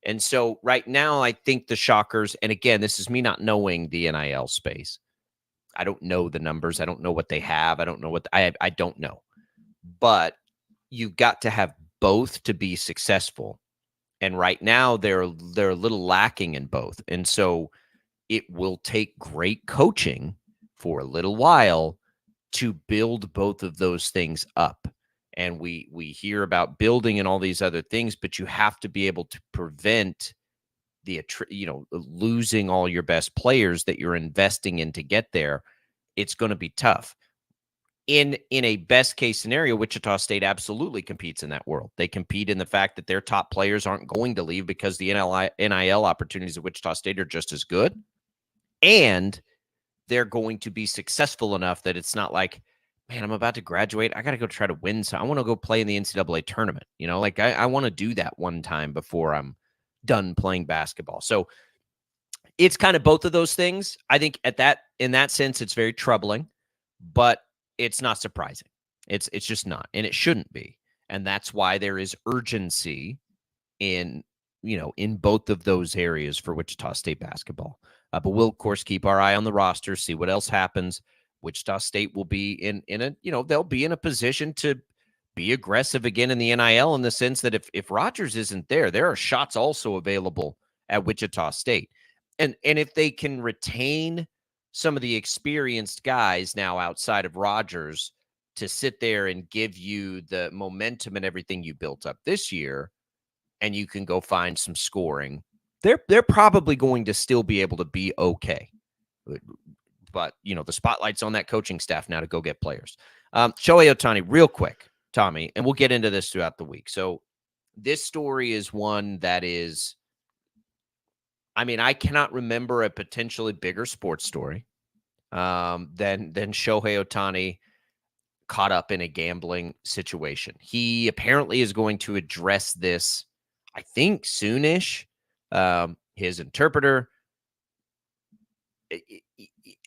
And so right now, I think the Shockers, and again, this is me not knowing the NIL space. I don't know the numbers. I don't know what they have. I don't know what I don't know. But you've got to have both to be successful. And right now they're a little lacking in both. And so it will take great coaching for a little while to build both of those things up. And we hear about building and all these other things, but you have to be able to prevent losing all your best players that you're investing in to get there. It's going to be tough. In a best case scenario, Wichita State absolutely competes in that world. They compete in the fact that their top players aren't going to leave because the NIL opportunities at Wichita State are just as good. And they're going to be successful enough that it's not like, man, I'm about to graduate. I got to go try to win. So I want to go play in the NCAA tournament. I want to do that one time before I'm done playing basketball. So it's kind of both of those things. I think in that sense, it's very troubling, but it's not surprising. It's just not, and it shouldn't be. And that's why there is urgency in both of those areas for Wichita State basketball. But we'll, of course, keep our eye on the roster, see what else happens. Wichita State will be they'll be in a position to be aggressive again in the NIL, in the sense that if Rogers isn't there are shots also available at Wichita State. And if they can retain some of the experienced guys now outside of Rogers to sit there and give you the momentum and everything you built up this year, and you can go find some scoring, they're probably going to still be able to be okay. But, the spotlight's on that coaching staff now to go get players. Shohei Ohtani, real quick, Tommy, and we'll get into this throughout the week. So this story is one that is, I cannot remember a potentially bigger sports story than Shohei Ohtani caught up in a gambling situation. He apparently is going to address this, I think, soonish. His interpreter,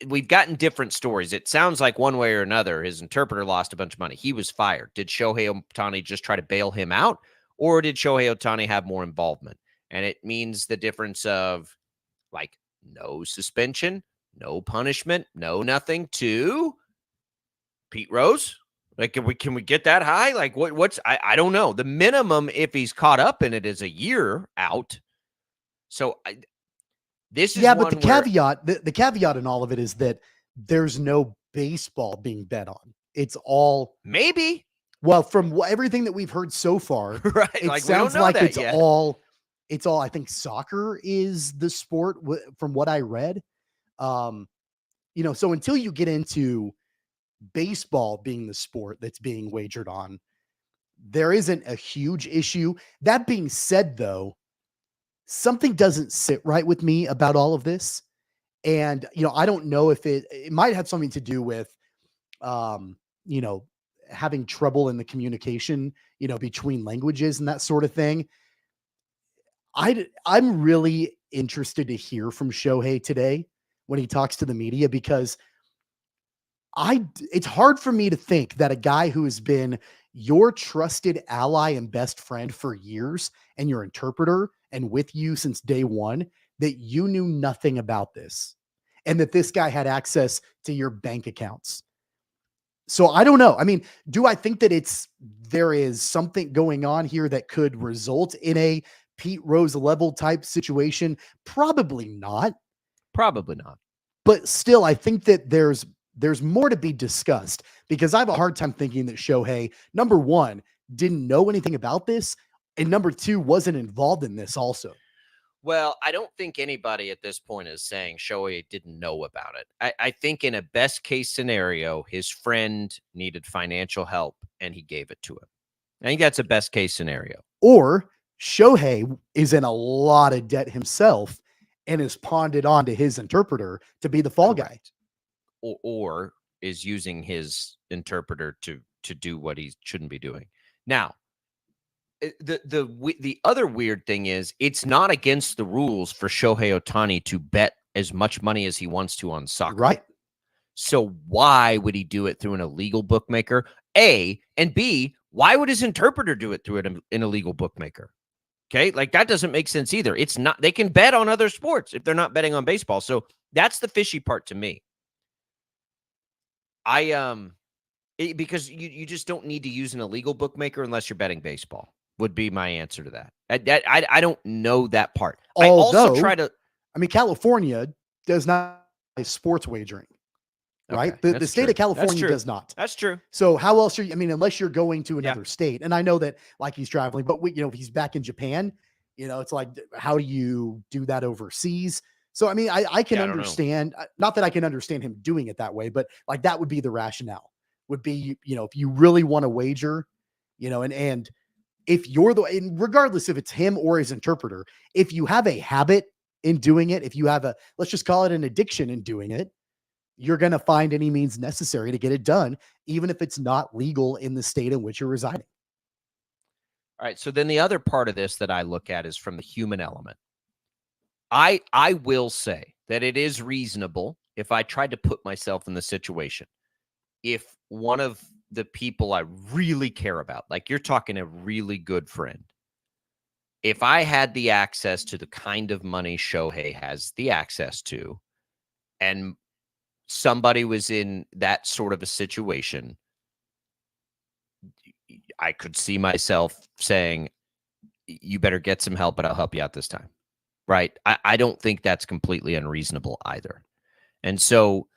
we've gotten different stories. It sounds like one way or another, his interpreter lost a bunch of money. He was fired. Did Shohei Ohtani just try to bail him out, or did Shohei Ohtani have more involvement? And it means the difference of no suspension, no punishment, no nothing to Pete Rose. Like, can we get that high? Like, what's I don't know. The minimum, if he's caught up in it, is a year out. So this is but the caveat, the caveat in all of it is that there's no baseball being bet on. It's all maybe. Well, from everything that we've heard so far, right? It like, sounds we don't know like that it's yet. all. I think soccer is the sport from what I read. So until you get into baseball being the sport that's being wagered on, there isn't a huge issue. That being said, though, something doesn't sit right with me about all of this. And, I don't know if it might have something to do with, having trouble in the communication, between languages and that sort of thing. I'm really interested to hear from Shohei today when he talks to the media, because it's hard for me to think that a guy who has been your trusted ally and best friend for years and your interpreter and with you since day one, that you knew nothing about this and that this guy had access to your bank accounts. So I don't know. I mean, do I think that there is something going on here that could result in a Pete Rose level type situation? Probably not. Probably not. But still, I think that there's more to be discussed, because I have a hard time thinking that Shohei, number one, didn't know anything about this, and number two, wasn't involved in this also. Well, I don't think anybody at this point is saying Shohei didn't know about it. I think in a best case scenario, his friend needed financial help and he gave it to him. I think that's a best case scenario. Or Shohei is in a lot of debt himself and has pawned it on to his interpreter to be the fall guy. Or is using his interpreter to do what he shouldn't be doing. Now, the other weird thing is, it's not against the rules for Shohei Ohtani to bet as much money as he wants to on soccer. Right. So why would he do it through an illegal bookmaker? A, and B, why would his interpreter do it through an illegal bookmaker? Okay, like that doesn't make sense either. It's not, they can bet on other sports if they're not betting on baseball. So that's the fishy part to me. Because you just don't need to use an illegal bookmaker unless you're betting baseball, would be my answer to that. I don't know that part. Although, California does not have sports wagering, right? Okay, the state of California does not. That's true. So how else unless you're going to another state, and I know that like he's traveling, but if he's back in Japan, it's like, how do you do that overseas? So, I can understand, not that I can understand him doing it that way, but like that would be the rationale, would be, if you really want to wager, and if you're and regardless if it's him or his interpreter, if you have a habit in doing it, if you have let's just call it an addiction in doing it, you're going to find any means necessary to get it done, even if it's not legal in the state in which you're residing. All right. So then the other part of this that I look at is from the human element. I will say that it is reasonable, if I tried to put myself in the situation, if one of the people I really care about, like you're talking a really good friend, if I had the access to the kind of money Shohei has the access to, and somebody was in that sort of a situation, I could see myself saying, you better get some help, but I'll help you out this time. Right. I don't think that's completely unreasonable either. And so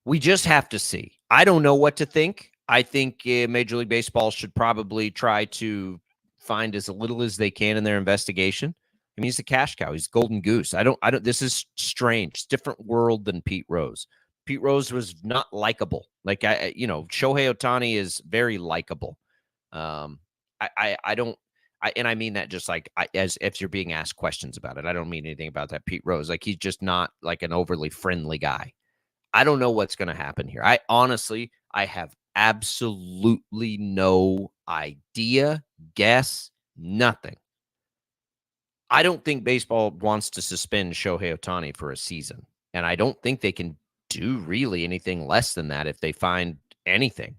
we just have to see. I don't know what to think. I think Major League Baseball should probably try to find as little as they can in their investigation. I mean, he's a cash cow. He's a golden goose. I don't, this is strange. It's a different world than Pete Rose. Pete Rose was not likable. Like, Shohei Ohtani is very likable. I don't, and I mean that just like as if you're being asked questions about it. I don't mean anything about that Pete Rose. Like, he's just not like an overly friendly guy. I don't know what's going to happen here. I have absolutely no idea, guess, nothing. I don't think baseball wants to suspend Shohei Ohtani for a season. And I don't think they can do really anything less than that if they find anything.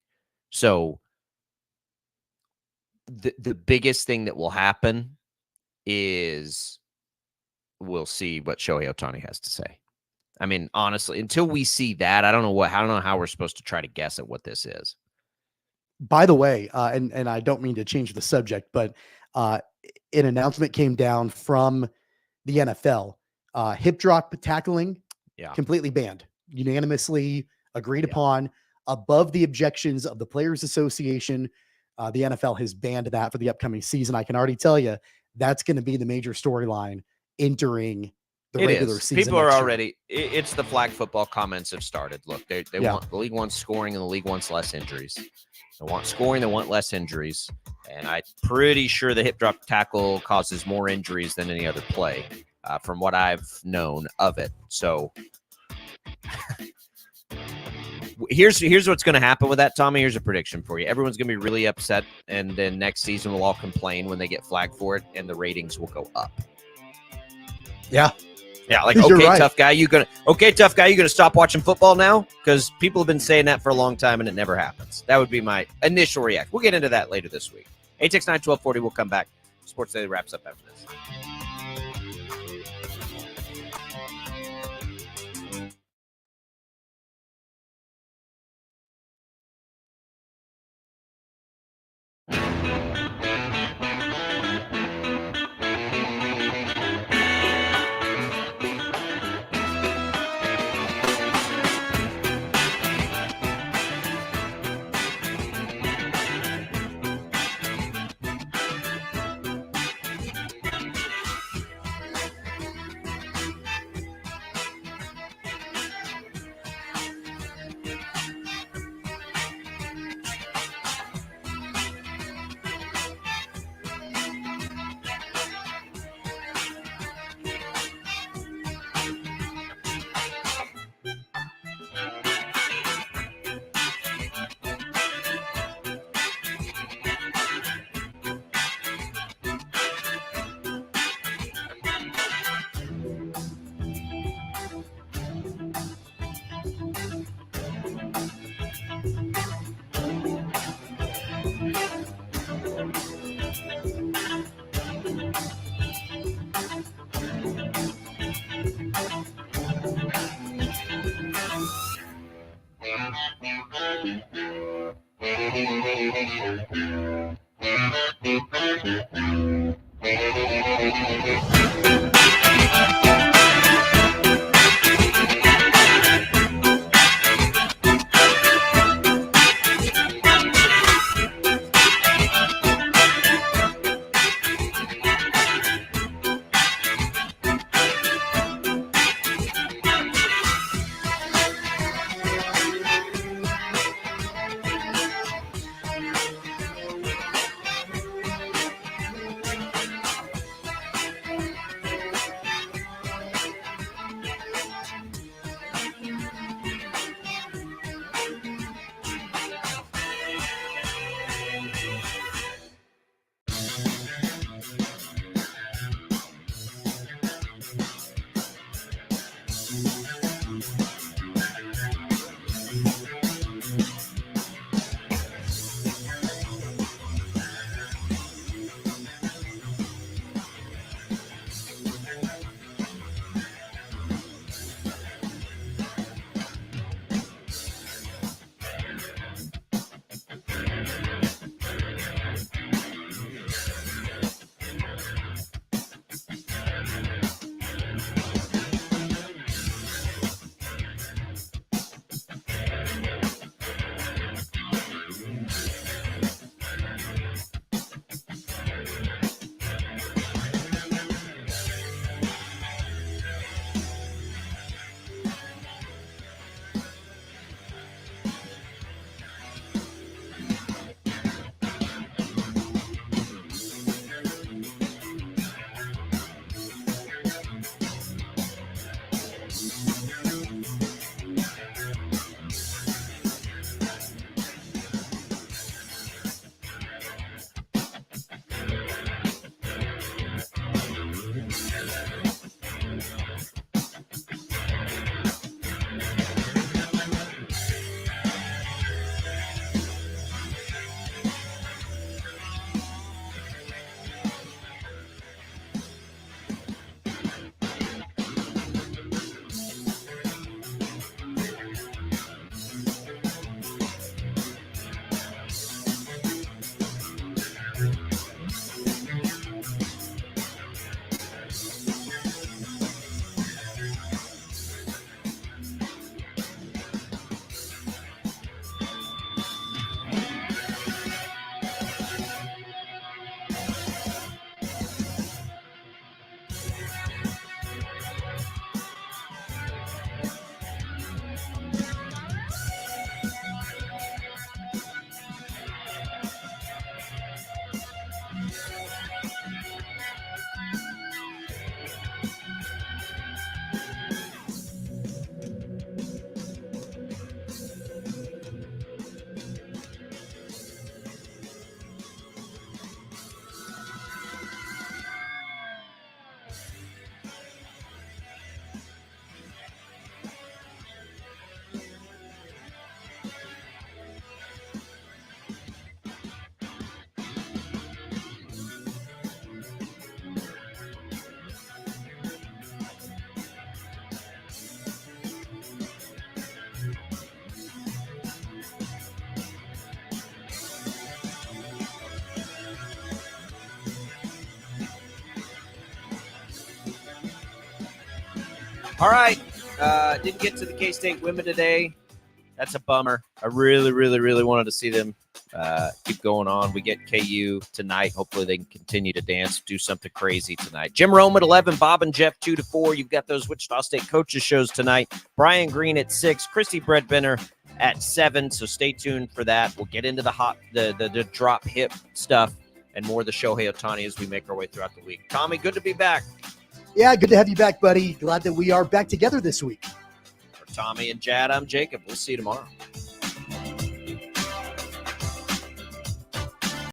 So the biggest thing that will happen is we'll see what Shohei Ohtani has to say. I mean, honestly, until we see that, I don't know how we're supposed to try to guess at what this is. By the way, and I don't mean to change the subject, but an announcement came down from the NFL. Hip drop tackling, completely banned, unanimously agreed upon, above the objections of the Players Association. The NFL has banned that for the upcoming season. I can already tell you that's going to be the major storyline entering the regular season. People are already, it's the flag football comments have started. Look, they want, the league wants scoring and the league wants less injuries. They want scoring, they want less injuries. And I'm pretty sure the hip drop tackle causes more injuries than any other play, from what I've known of it. So here's what's going to happen with that, Tommy. Here's a prediction for you. Everyone's going to be really upset, and then next season we'll all complain when they get flagged for it, and the ratings will go up. Yeah. Yeah, like, okay, tough guy, you gonna stop watching football now? Because people have been saying that for a long time, and it never happens. That would be my initial reaction. We'll get into that later this week. 869-1240, we'll come back. Sports Daily wraps up after this. All right. Didn't get to the K-State women today. That's a bummer. I really, really, really wanted to see them keep going on. We get KU tonight. Hopefully they can continue to dance, do something crazy tonight. Jim Rome at 11, Bob and Jeff 2 to 4. You've got those Wichita State coaches shows tonight. Brian Green at 6, Christy Breadbinner at 7. So stay tuned for that. We'll get into the drop hip stuff and more of the Shohei Ohtani as we make our way throughout the week. Tommy, good to be back. Yeah, good to have you back, buddy. Glad that we are back together this week. For Tommy and Jad, I'm Jacob. We'll see you tomorrow.